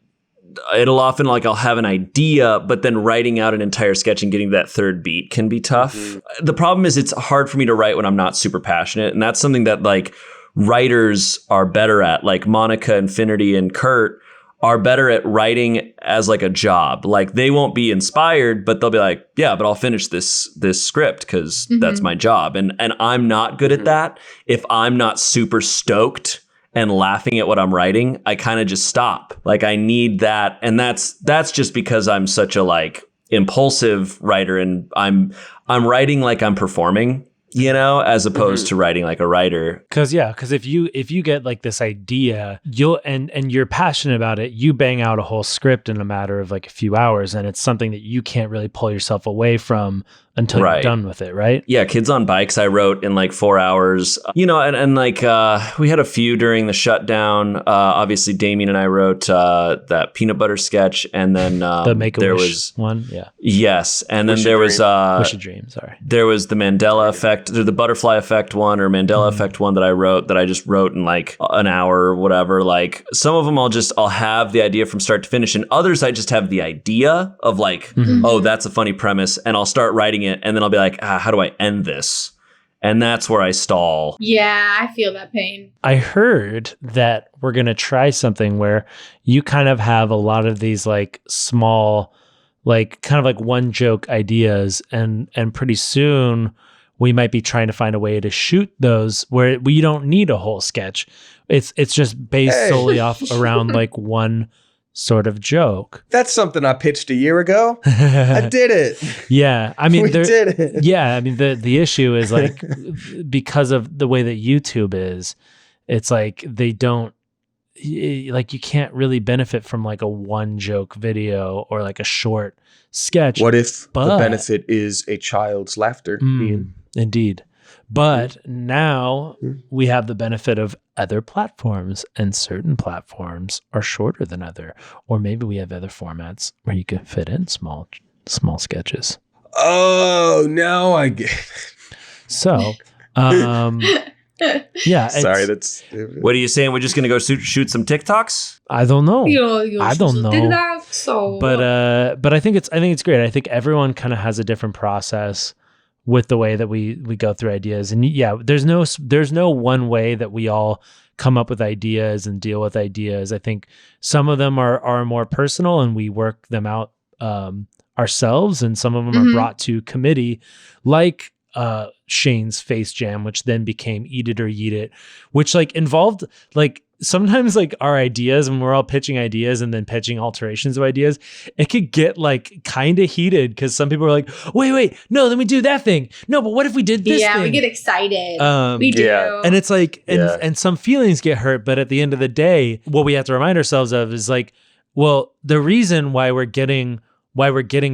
it'll often like I'll have an idea, but then writing out an entire sketch and getting that third beat can be tough. The problem is it's hard for me to write when I'm not super passionate. And that's something that like writers are better at, like Monica, Infinity, and Kurt are better at writing as like a job. Like they won't be inspired, but they'll be like, yeah, but I'll finish this script because that's my job. And I'm not good at that. If I'm not super stoked and laughing at what I'm writing, I kind of just stop. Like I need that. And that's just because I'm such a like impulsive writer, and I'm writing like I'm performing, you know, as opposed to writing like a writer. Because if you get like this idea, you'll and you're passionate about it, you bang out a whole script in a matter of like a few hours, and it's something that you can't really pull yourself away from until you're done with it, right? Yeah, Kids on Bikes I wrote in like 4 hours, you know, and like we had a few during the shutdown. Obviously Damien and I wrote that peanut butter sketch, and then the Make-A-Wish one, yes, and then Wish there a was Wish a Dream, sorry. There was the Mandela effect, the butterfly effect one, or Mandela effect one that I wrote, that I just wrote in like an hour or whatever. Like some of them I'll have the idea from start to finish, and others I just have the idea of like, oh, that's a funny premise, and I'll start writing it, and then I'll be like, how do I end this? And that's where I stall. Yeah, I feel that pain. I heard that we're going to try something where you kind of have a lot of these like small, like kind of like one joke ideas, and pretty soon we might be trying to find a way to shoot those where we don't need a whole sketch. It's just based solely off around like one sort of joke. That's something I pitched a year ago. I did it. Yeah. I mean, we did it. Yeah. I mean, the issue is like, because of the way that YouTube is, it's like they don't, like you can't really benefit from like a one joke video or like a short sketch. What if the benefit is a child's laughter? Indeed. But now we have the benefit of other platforms, and certain platforms are shorter than other. Or maybe we have other formats where you can fit in small sketches. Oh, now I get it. So, yeah. Sorry, that's... What are you saying? We're just going to go shoot some TikToks? I don't know. I don't know. But I think it's great. I think everyone kind of has a different process with the way that we go through ideas. And yeah, there's no one way that we all come up with ideas and deal with ideas. I think some of them are more personal and we work them out ourselves, and some of them are brought to committee, like Shayne's Face Jam, which then became Eat It or Yeet It, which like involved like sometimes like our ideas, when we're all pitching ideas and then pitching alterations of ideas, it could get like kind of heated because some people are like, wait, no, then we do that thing. No, but what if we did this thing? Yeah, we get excited. We do. Yeah. And it's like, and some feelings get hurt, but at the end of the day, what we have to remind ourselves of is like, well, the reason why we're getting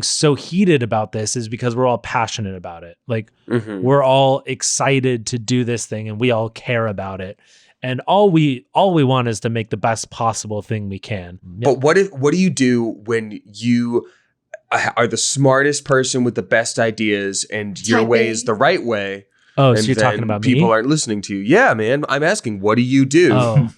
so heated about this is because we're all passionate about it. Like we're all excited to do this thing and we all care about it. And all we want is to make the best possible thing we can. Yeah. But what do you do when you are the smartest person with the best ideas and your way is the right way? Oh, and so you're talking about me? People aren't listening to you. Yeah, man. I'm asking, what do you do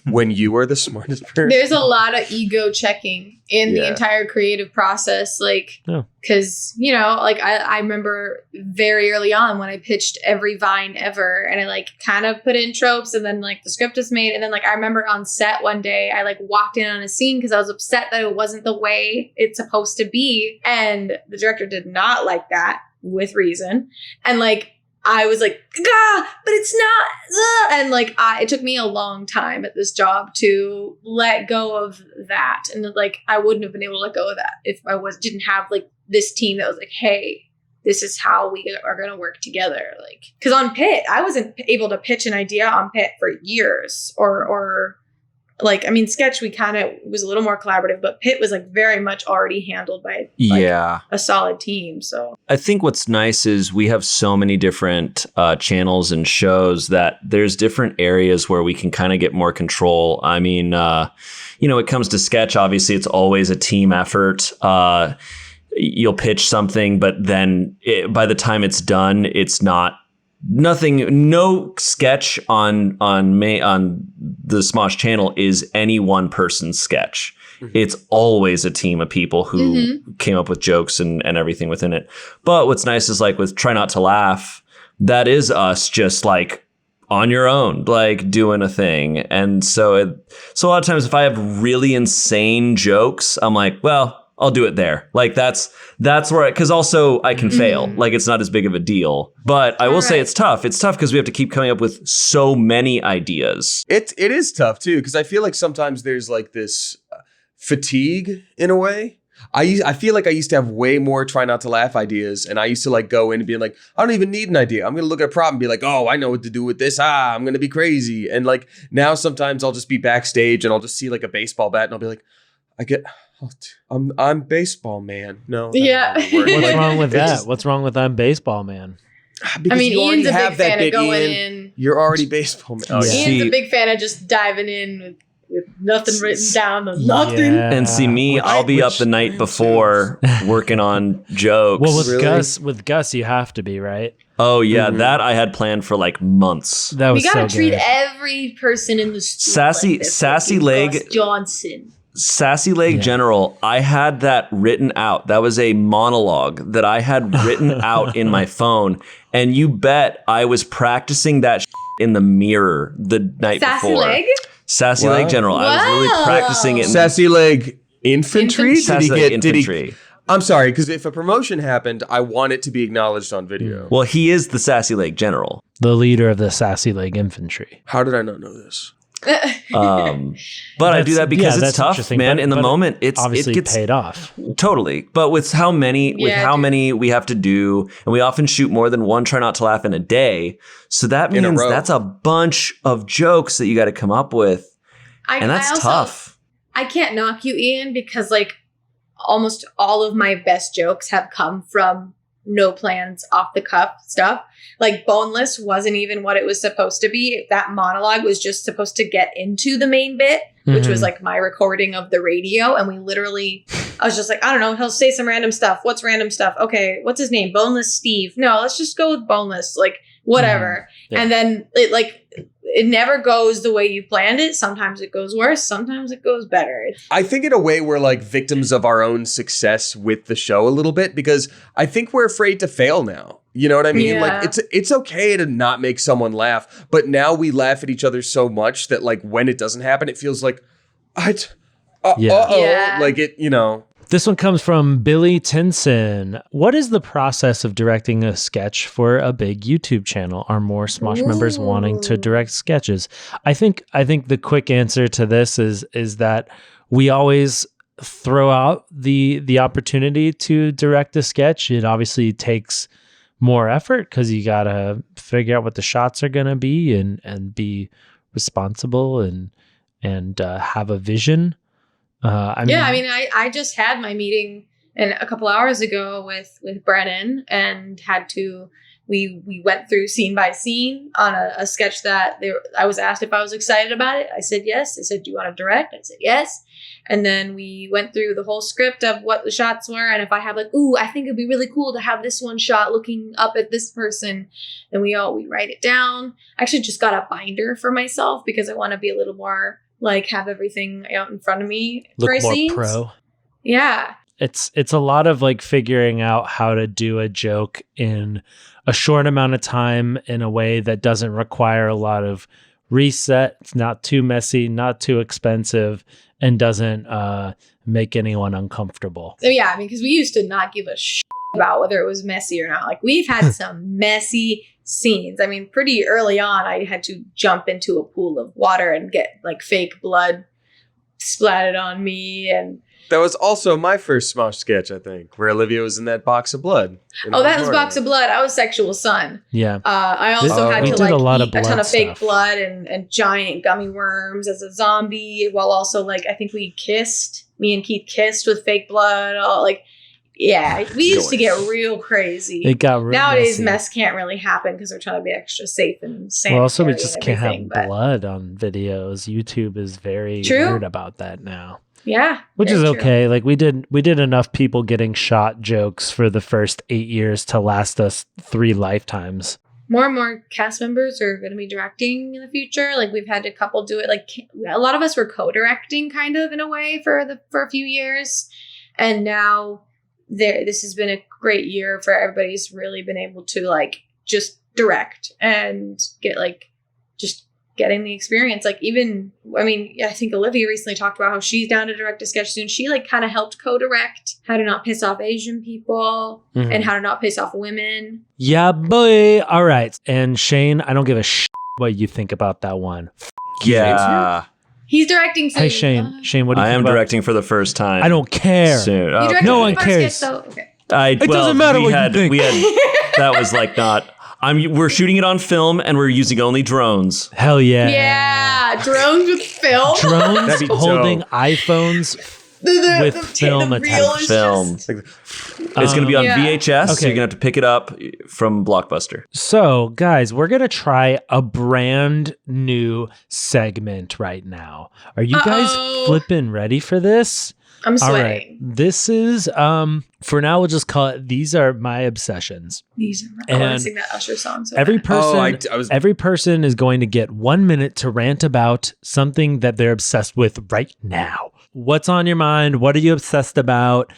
when you are the smartest person? There's a lot of ego checking in the entire creative process. Like, because, you know, like I remember very early on when I pitched every Vine ever, and I like kind of put in tropes, and then like the script was made. And then like I remember on set one day, I like walked in on a scene because I was upset that it wasn't the way it's supposed to be. And the director did not like that, with reason. And like, I was like, but it's not. And like, it took me a long time at this job to let go of that. And like, I wouldn't have been able to let go of that if I didn't have like this team that was like, hey, this is how we are going to work together. Like, because on Pit, I wasn't able to pitch an idea on Pit for years, or like, I mean, Sketch, we kind of was a little more collaborative, but Pit was like very much already handled by a solid team. So I think what's nice is we have so many different channels and shows that there's different areas where we can kind of get more control. I mean, you know, it comes to Sketch, obviously it's always a team effort. You'll pitch something, but then by the time it's done, it's no sketch on the Smosh channel is any one person's sketch. it's always a team of people who came up with jokes and everything within it. But what's nice is like with Try Not to Laugh, that is us just like on your own, like doing a thing. And so a lot of times if I have really insane jokes, I'm like, well, I'll do it there. Like that's where, because also I can fail. Like it's not as big of a deal. But I will say it's tough. It's tough because we have to keep coming up with so many ideas. It is tough too, because I feel like sometimes there's like this fatigue in a way. I feel like I used to have way more Try Not to Laugh ideas, and I used to like go in and be like, I don't even need an idea. I'm gonna look at a problem and be like, oh, I know what to do with this. I'm gonna be crazy. And like now sometimes I'll just be backstage and I'll just see like a baseball bat and I'll be like, I'm baseball man. No. Yeah. What's wrong with that? What's wrong with I'm baseball man? Because I mean, you already Ian's a have big that fan of bit, going Ian. in. You're already baseball man. Oh, yeah. Ian's a big fan of just diving in with nothing written down, nothing. Yeah. And see me, I'll be up the night before working on jokes. Well, with Really? Gus, you have to be, right? Oh yeah, that I had planned for like months. That was We gotta so treat good. every person in the studio like this, Sassy like Leg- Gus Johnson. Sassy Leg General, I had that written out. That was a monologue that I had written out in my phone. And you bet I was practicing that in the mirror the night Sassy before. Leg? Sassy Wow. Leg General. I was really Wow. practicing it. Sassy Leg Infantry? Sassy Leg Infantry. I'm sorry, because if a promotion happened, I want it to be acknowledged on video. Well, he is the Sassy Leg General. The leader of the Sassy Leg Infantry. How did I not know this? But I do that because it's that's tough, interesting, man. but- In the but moment, it obviously gets paid off. totally. But with how many Yeah, many we have to do, and we often shoot more than one Try Not to Laugh in a day. So that In a means row. that's a bunch of jokes that you got to come up with, and that's also- tough. I can't knock you, Ian, because like almost all of my best jokes have come from no plans, off the cuff stuff. Like Boneless wasn't even what it was supposed to be. That monologue was just supposed to get into the main bit, which was like my recording of the radio. And we literally, I was just like, I don't know, he'll say some random stuff. What's random stuff? Okay, what's his name? Boneless Steve. No, let's just go with Boneless. Like, whatever. Yeah. And then it never goes the way you planned it. Sometimes it goes worse. Sometimes it goes better. I think in a way we're like victims of our own success with the show a little bit, because I think we're afraid to fail now. You know what I mean? Yeah. Like it's okay to not make someone laugh, but now we laugh at each other so much that like when it doesn't happen, it feels like, Yeah. like it, you know. This one comes from Billy Tinson. What is the process of directing a sketch for a big YouTube channel? Are more Smosh members wanting to direct sketches? I think the quick answer to this is that we always throw out the opportunity to direct a sketch. It obviously takes more effort because you gotta figure out what the shots are gonna be and be responsible and have a vision. I just had my meeting a couple hours ago with Brennan and we went through scene by scene on a sketch that I was asked if I was excited about it. I said yes. They said, do you want to direct? I said yes. And then we went through the whole script of what the shots were. And if I have like, ooh, I think it'd be really cool to have this one shot looking up at this person, then we write it down. I actually just got a binder for myself because I want to be a little more like have everything out in front of me. Look for more scenes. pro. Yeah. It's a lot of like figuring out how to do a joke in a short amount of time in a way that doesn't require a lot of reset. It's not too messy, not too expensive, and doesn't make anyone uncomfortable. So yeah, I mean, because we used to not give a shit about whether it was messy or not. Like we've had some messy scenes. I mean, pretty early on, I had to jump into a pool of water and get like fake blood splattered on me. And That was also my first Smosh sketch, I think, where Olivia was in that box of blood. that was Box of Blood. I was Sexual Son. Yeah. I also had we to did like a lot eat of a ton blood of fake stuff. blood and giant gummy worms as a zombie, while also like I think me and Keith kissed with fake blood. Yeah, we used to get real crazy. It got real Nowadays, messy. mess can't really happen because we're trying to be extra safe and sanitary. Well, also we and just can't everything, have but- blood on videos. YouTube is very True. weird about that now. Yeah, Which is very true. okay. Like we did enough people getting shot jokes for the first 8 years to last us 3 lifetimes. more and more cast members are going to be directing in the future. Like we've had a couple do it. Like a lot of us were co-directing kind of in a way for a few years. And now this has been a great year for everybody's really been able to like just direct and get like just getting the experience. Like even, I mean, I think Olivia recently talked about how she's down to direct a sketch soon. She like kind of helped co-direct How to Not Piss Off Asian People and How to Not Piss Off Women. Yeah, boy. All right. And Shayne, I don't give a shit what you think about that one. Yeah. He's directing soon. Hey, Shayne, what do you I think am about directing for the first time. I don't care. Soon. You Okay. directed No one the first cares. sketch, though? Okay. It doesn't matter what you think. We had that was like not. We're shooting it on film and we're using only drones. Hell yeah. Yeah, drones with film. Drones That'd be dope. holding iPhones with film the reel is attached. Film. just- It's going to be on Yeah. VHS, so Okay. you're going to have to pick it up from Blockbuster. So, guys, we're going to try a brand new segment right now. Are you guys Uh-oh. flipping ready for this? I'm All right. sweating. This is, for now, we'll just call it These Are My Obsessions. These are, I want to And sing that Usher song. So Every bad. person, I was every person is going to get 1 minute to rant about something that they're obsessed with right now. What's on your mind? What are you obsessed about?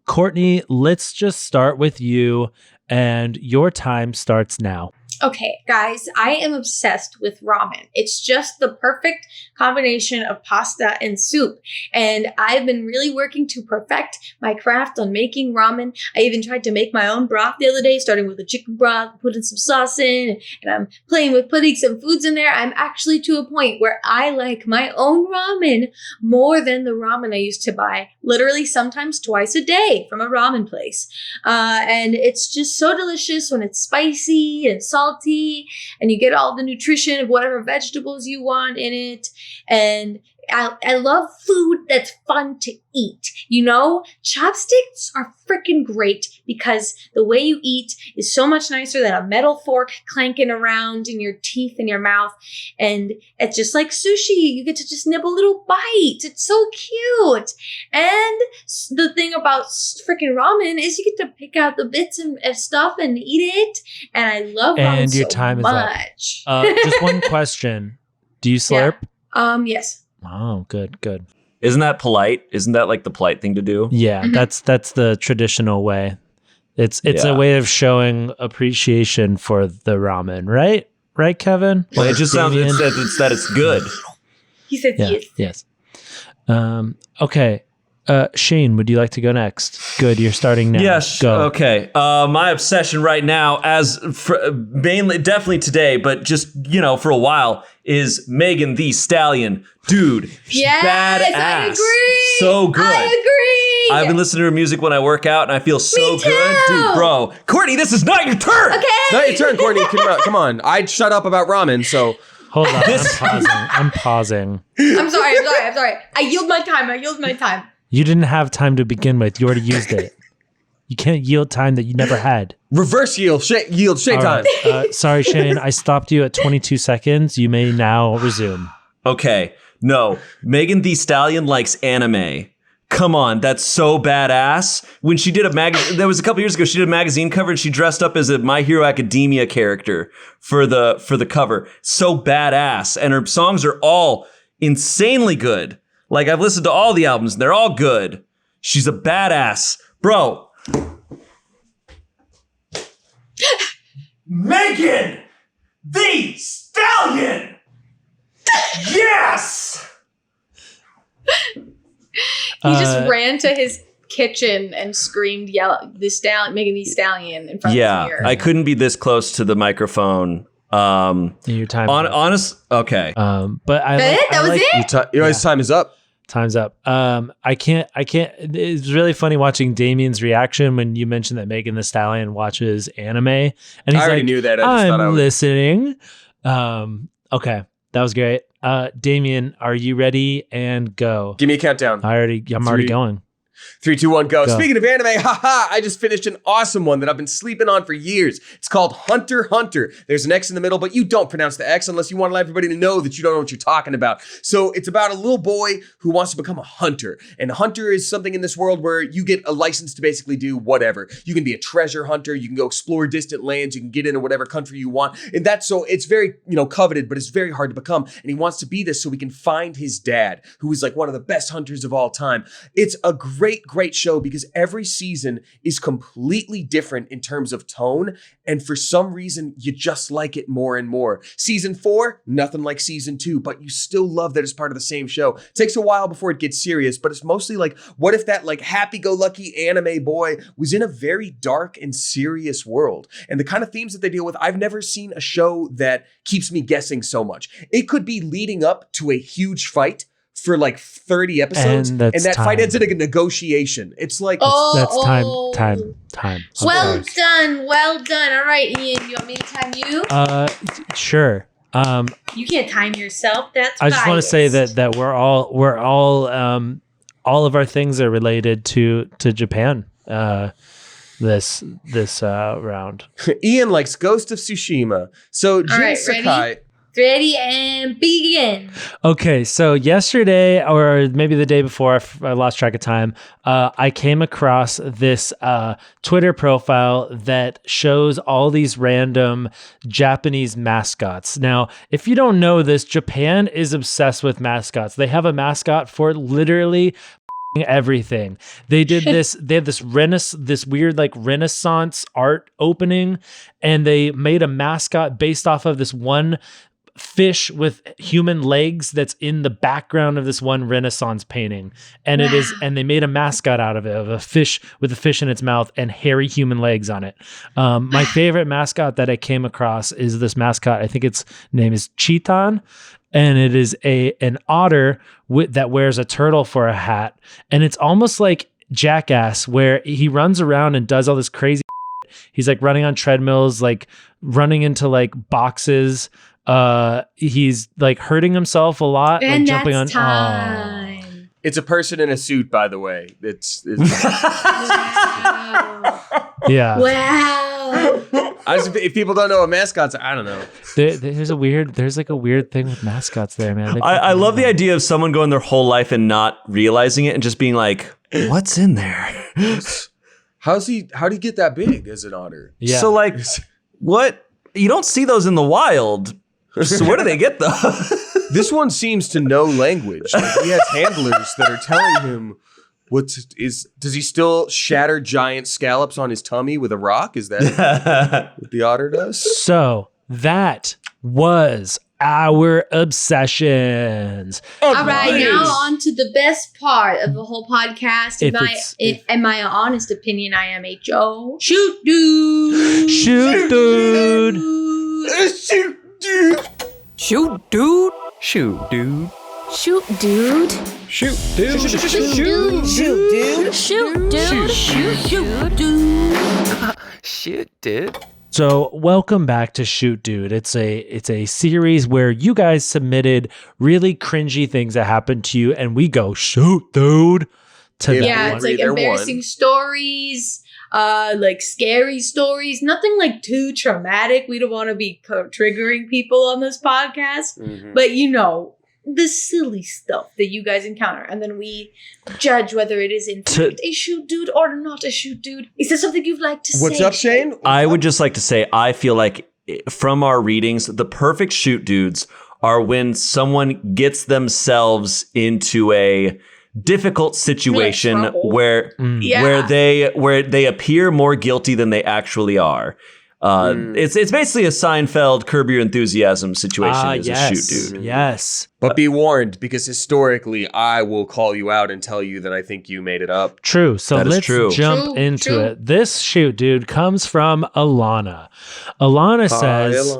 Courtney, let's just start with you, and your time starts now. Okay, guys, I am obsessed with ramen. It's just the perfect combination of pasta and soup. And I've been really working to perfect my craft on making ramen. I even tried to make my own broth the other day, starting with a chicken broth, putting some sauce in, and I'm playing with putting some foods in there. I'm actually to a point where I like my own ramen more than the ramen I used to buy, literally sometimes twice a day from a ramen place. And it's just so delicious when it's spicy and salty, and you get all the nutrition of whatever vegetables you want in it. And I love food that's fun to eat. You know, chopsticks are freaking great because the way you eat is so much nicer than a metal fork clanking around in your teeth and your mouth. And it's just like sushi. You get to just nibble little bites. It's so cute. And the thing about freaking ramen is you get to pick out the bits and stuff and eat it. And I love ramen And your so time is much. up. Just one question. Do you slurp? Yes. Oh, good. Isn't that polite? Isn't that like the polite thing to do? Yeah, that's the traditional way. It's Yeah. a way of showing appreciation for the ramen, right? Right, Kevin? Well, it just sounds Damien? it's that it's good. He said Yeah. yes. Yes. Okay. Shayne, would you like to go next? Good, you're starting now. Yes. Go. Okay. My obsession right now, mainly, definitely today, but just for a while, is Megan Thee Stallion. Dude, Yes, badass. I agree. So good. I agree. I've been listening to her music when I work out, and I feel so Me too. good, dude, bro. Courtney, this is not your turn. Okay. It's not your turn, Courtney. Come on. I'd shut up about ramen, so Hold on, I'm pausing. I'm sorry. I yield my time. You didn't have time to begin with. You already used it. You can't yield time that you never had. reverse yield shade All time. right. Sorry, Shayne. I stopped you at 22 seconds. You may now resume. Okay. No, Megan Thee Stallion likes anime. Come on, that's so badass. When she did that was a couple years ago, she did a magazine cover and she dressed up as a My Hero Academia character for the cover. So badass. And her songs are all insanely good. Like, I've listened to all the albums and they're all good. She's a badass. Bro. Megan Thee Stallion! Yes! He just ran to his kitchen and screamed, Megan Thee Stallion in front of the mirror. I couldn't be this close to the microphone. Your time. Okay. But I. That was it? Your guys' time is up. Time's up. I can't. It's really funny watching Damien's reaction when you mentioned that Megan Thee Stallion watches anime, and he's I already like, knew that. I just thought I I'm would. listening. Okay, that was great. Damien, are you ready? And go. Give me a countdown. I'm already going. 3, 2, 1, go. Speaking of anime, haha, I just finished an awesome one that I've been sleeping on for years. It's called Hunter x Hunter. There's an X in the middle, but you don't pronounce the X unless you want to let everybody to know that you don't know what you're talking about. So it's about a little boy who wants to become a hunter. And a hunter is something in this world where you get a license to basically do whatever. You can be a treasure hunter. You can go explore distant lands. You can get into whatever country you want. And that's so it's very, coveted, but it's very hard to become. And he wants to be this so he can find his dad, who is like one of the best hunters of all time. It's a great show because every season is completely different in terms of tone. And for some reason, you just like it more and more. Season 4, nothing like season 2, but you still love that it's part of the same show. It takes a while before it gets serious, but it's mostly like, what if that like happy-go-lucky anime boy was in a very dark and serious world? And the kind of themes that they deal with, I've never seen a show that keeps me guessing so much. It could be leading up to a huge fight for like 30 episodes, and that fight ends in a negotiation. It's like that's time. Well done. All right, Ian, you want me to time you? Sure. You can't time yourself. That's I just want to say that we're all of our things are related to Japan. This round. Ian likes Ghost of Tsushima. So Jin right, Sakai. Ready and begin. Okay, so yesterday or maybe the day before, I lost track of time, I came across this Twitter profile that shows all these random Japanese mascots. Now, if you don't know this, Japan is obsessed with mascots. They have a mascot for literally everything. They did this. They had this weird like Renaissance art opening, and they made a mascot based off of this one fish with human legs that's in the background of this one Renaissance painting, and it is, and they made a mascot out of it, of a fish with a fish in its mouth and hairy human legs on it. My favorite mascot that I came across is this mascot. I think its name is Chitan, and it is an otter that wears a turtle for a hat, and it's almost like Jackass, where he runs around and does all this crazy shit. He's like running on treadmills, like running into like boxes. He's like hurting himself a lot, and like jumping on. Time. It's a person in a suit, by the way. It's Wow. Yeah. Wow. if people don't know what mascots are, I don't know. There's like a weird thing with mascots there, man. I love the idea of someone going their whole life and not realizing it and just being like, what's in there? How'd he get that big as an otter? Yeah. So like, what? You don't see those in the wild. So where do they get those? This one seems to know language. Like, he has handlers that are telling him does he still shatter giant scallops on his tummy with a rock? Is that what the otter does? So that was our obsessions. All right, now on to the best part of the whole podcast. In my honest opinion, I am a Joe. Shoot dude. Shoot dude. Shoot dude. Shoot dude. Shoot dude. Shoot dude. Shoot dude. Shoot dude. Shoot dude. Shoot dude. Shoot dude. Shoot dude. So welcome back to Shoot Dude. It's a series where you guys submitted really cringy things that happened to you, and we go shoot dude to that Yeah, one. it's like embarrassing stories, like scary stories. Nothing like too traumatic. We don't want to be triggering people on this podcast, but the silly stuff that you guys encounter, and then we judge whether it is in fact a shoot dude or not a shoot dude. Is there something you'd like to say? What's up, Shayne? I would just like to say, I feel like from our readings, the perfect shoot dudes are when someone gets themselves into a difficult situation where they appear more guilty than they actually are. It's basically a Seinfeld Curb Your Enthusiasm situation as a shoot dude. Yes. But be warned, because historically, I will call you out and tell you that I think you made it up. True. So let's jump into it. This shoot dude comes from Alana. Alana says,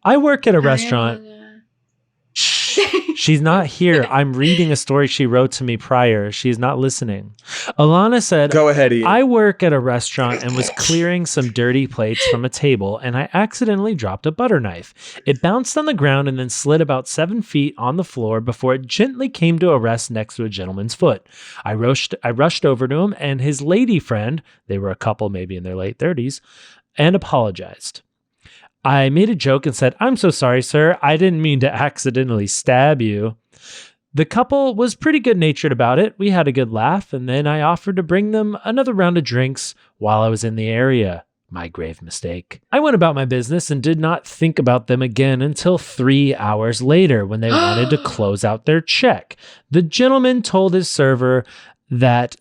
I work at a restaurant. Shh. She's not here. I'm reading a story she wrote to me prior. She's not listening. Alana said, Go ahead, Ian. I work at a restaurant and was clearing some dirty plates from a table, and I accidentally dropped a butter knife. It bounced on the ground and then slid about 7 feet on the floor before it gently came to a rest next to a gentleman's foot. I rushed over to him and his lady friend, they were a couple maybe in their late 30s, and apologized. I made a joke and said, I'm so sorry, sir. I didn't mean to accidentally stab you. The couple was pretty good-natured about it. We had a good laugh, and then I offered to bring them another round of drinks while I was in the area. My grave mistake. I went about my business and did not think about them again until 3 hours later when they wanted to close out their check. The gentleman told his server that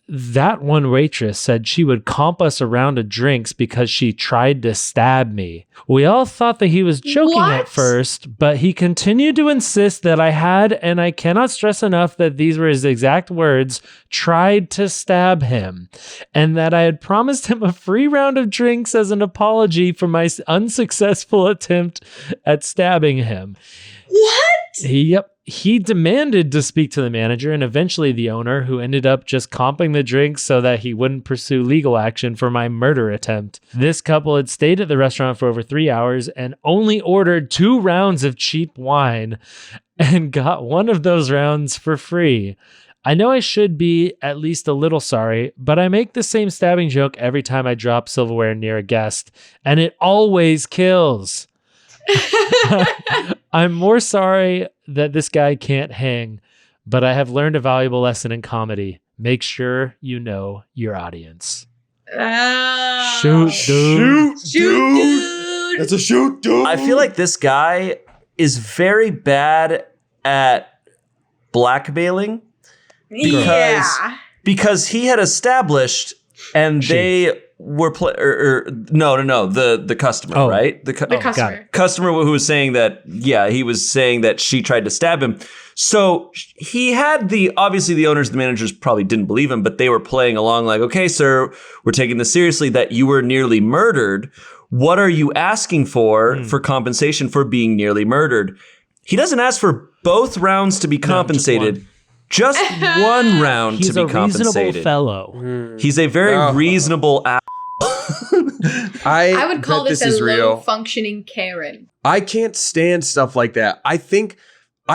one waitress said she would comp us a round of drinks because she tried to stab me. We all thought that he was joking at first, but he continued to insist that I had, and I cannot stress enough that these were his exact words, tried to stab him, and that I had promised him a free round of drinks as an apology for my unsuccessful attempt at stabbing him. What? He demanded to speak to the manager and eventually the owner, who ended up just comping the drinks so that he wouldn't pursue legal action for my murder attempt. This couple had stayed at the restaurant for over 3 hours and only ordered 2 rounds of cheap wine and got one of those rounds for free. I know I should be at least a little sorry, but I make the same stabbing joke every time I drop silverware near a guest, and it always kills. I'm more sorry that this guy can't hang, but I have learned a valuable lesson in comedy. Make sure you know your audience. Shoot, dude. Shoot, dude. That's a shoot, dude. I feel like this guy is very bad at blackmailing because he had established and they were the customer, right? The customer. Customer who was saying that, he was saying that she tried to stab him. So he had obviously the owners, the managers probably didn't believe him, but they were playing along like, okay, sir, we're taking this seriously that you were nearly murdered. What are you asking for compensation for being nearly murdered? He doesn't ask for both rounds to be compensated. Just one round to be compensated. He's a reasonable fellow. He's a very reasonable I would call this a low-functioning Karen. I can't stand stuff like that. I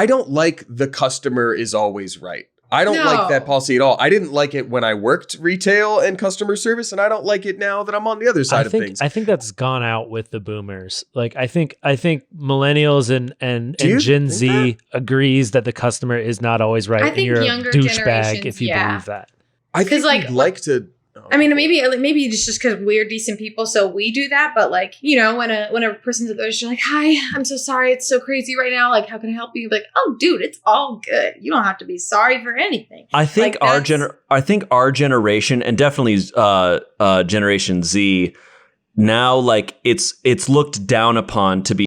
don't like the customer is always right. I don't like that policy at all. I didn't like it when I worked retail and customer service, and I don't like it now that I'm on the other side of things. I think that's gone out with the boomers. Like I think millennials and Gen Z agrees that the customer is not always right. I think and you're younger a douchebag if you believe that. I think we'd like to. I mean, maybe it's just because we're decent people, so we do that. But like, you know, when a person's at the register, like, "Hi, I'm so sorry, it's so crazy right now. Like, how can I help you?" Like, "Oh, dude, it's all good. You don't have to be sorry for anything." I think our generation, and definitely Generation Z, now like it's looked down upon to be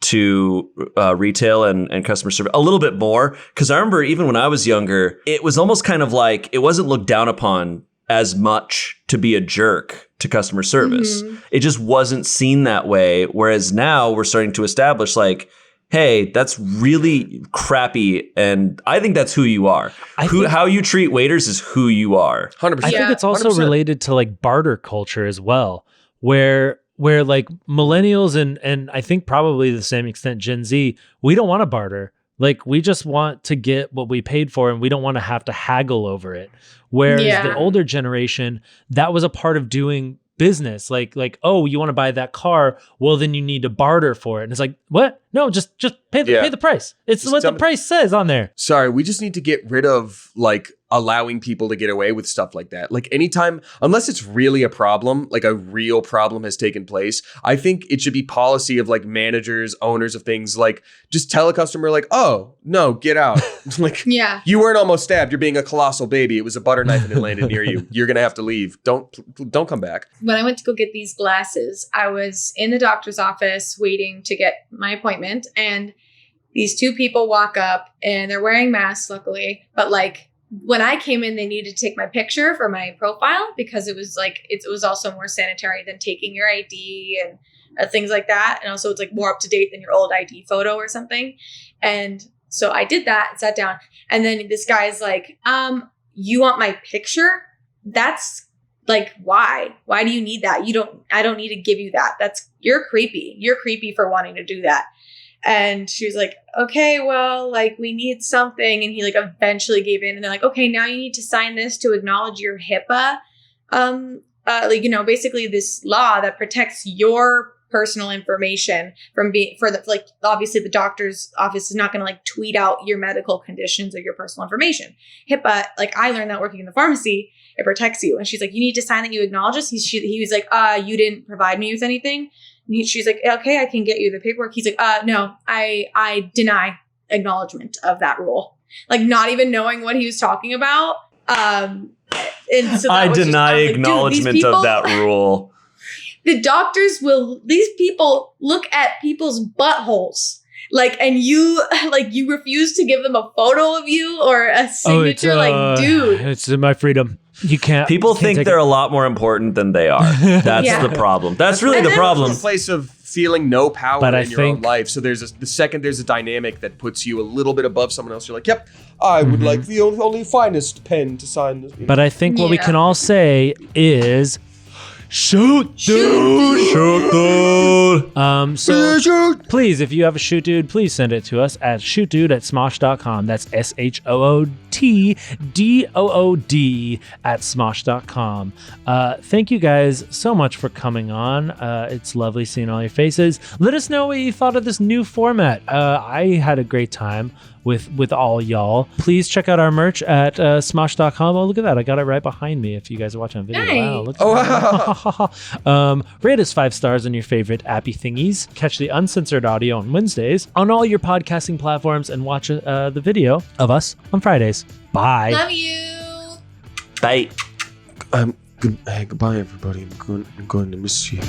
to retail and customer service a little bit more. Because I remember even when I was younger, it was almost kind of like it wasn't looked down upon as much to be a jerk to customer service. Mm-hmm. It just wasn't seen that way. Whereas now we're starting to establish like, hey, that's really crappy. And I think that's who you are. How you treat waiters is who you are. 100%. I think it's also 100%. Related to like barter culture as well, where like millennials and I think probably to the same extent Gen Z, we don't want to barter. Like we just want to get what we paid for and we don't want to have to haggle over it. Whereas the older generation, that was a part of doing business. Like, oh, you want to buy that car? Well, then you need to barter for it. And it's like, what? No, just pay the price. It's just what the price says on there. Sorry, we just need to get rid of like allowing people to get away with stuff like that. Like anytime, unless it's really a problem, like a real problem has taken place, I think it should be policy of like managers, owners of things, like just tell a customer like, oh, no, get out. Like, you weren't almost stabbed. You're being a colossal baby. It was a butter knife and it landed near you. You're going to have to leave. Don't come back. When I went to go get these glasses, I was in the doctor's office waiting to get my appointment. And these 2 people walk up and they're wearing masks, luckily. But like, when I came in, they needed to take my picture for my profile because it was like, it was also more sanitary than taking your ID and things like that. And also it's like more up to date than your old ID photo or something. And So I did that, sat down, and then this guy's like, you want my picture? That's like, why? Why do you need that? I don't need to give you that. You're creepy. You're creepy for wanting to do that. And she was like, okay, well, like, we need something. And he like eventually gave in, and they're like, okay, now you need to sign this to acknowledge your HIPAA. Like, you know, basically this law that protects your personal information from being obviously the doctor's office is not going to like tweet out your medical conditions or your personal information. HIPAA, like I learned that working in the pharmacy, it protects you. And she's like, you need to sign that you acknowledge this. He was like, you didn't provide me with anything. She's like, okay, I can get you the paperwork. He's like, no, I deny acknowledgement of that rule. Like not even knowing what he was talking about. And so I deny acknowledgement of that rule. These people look at people's buttholes. Like, and you refuse to give them a photo of you or a signature. Like, dude, it's my freedom. You can't. People think they're a lot more important than they are. That's the problem. That's really the problem. It's a place of feeling no power But in your own life. So there's a dynamic that puts you a little bit above someone else. You're like, yep, I would like the only finest pen to sign this. But I think what we can all say is, shoot, dude. So please, if you have a shoot dude, please send it to us at shootdude@smosh.com. That's SHOOTDOOD at smosh.com. Thank you guys so much for coming on. It's lovely seeing all your faces. Let us know what you thought of this new format. I had a great time with all y'all. Please check out our merch at smosh.com. Oh, look at that. I got it right behind me if you guys are watching on video. Nice. Wow, look at that. Rate us 5 stars on your favorite appy thingies. Catch the uncensored audio on Wednesdays on all your podcasting platforms, and watch the video of us on Fridays. Bye. Love you. Bye. Goodbye, everybody. I'm going to miss you.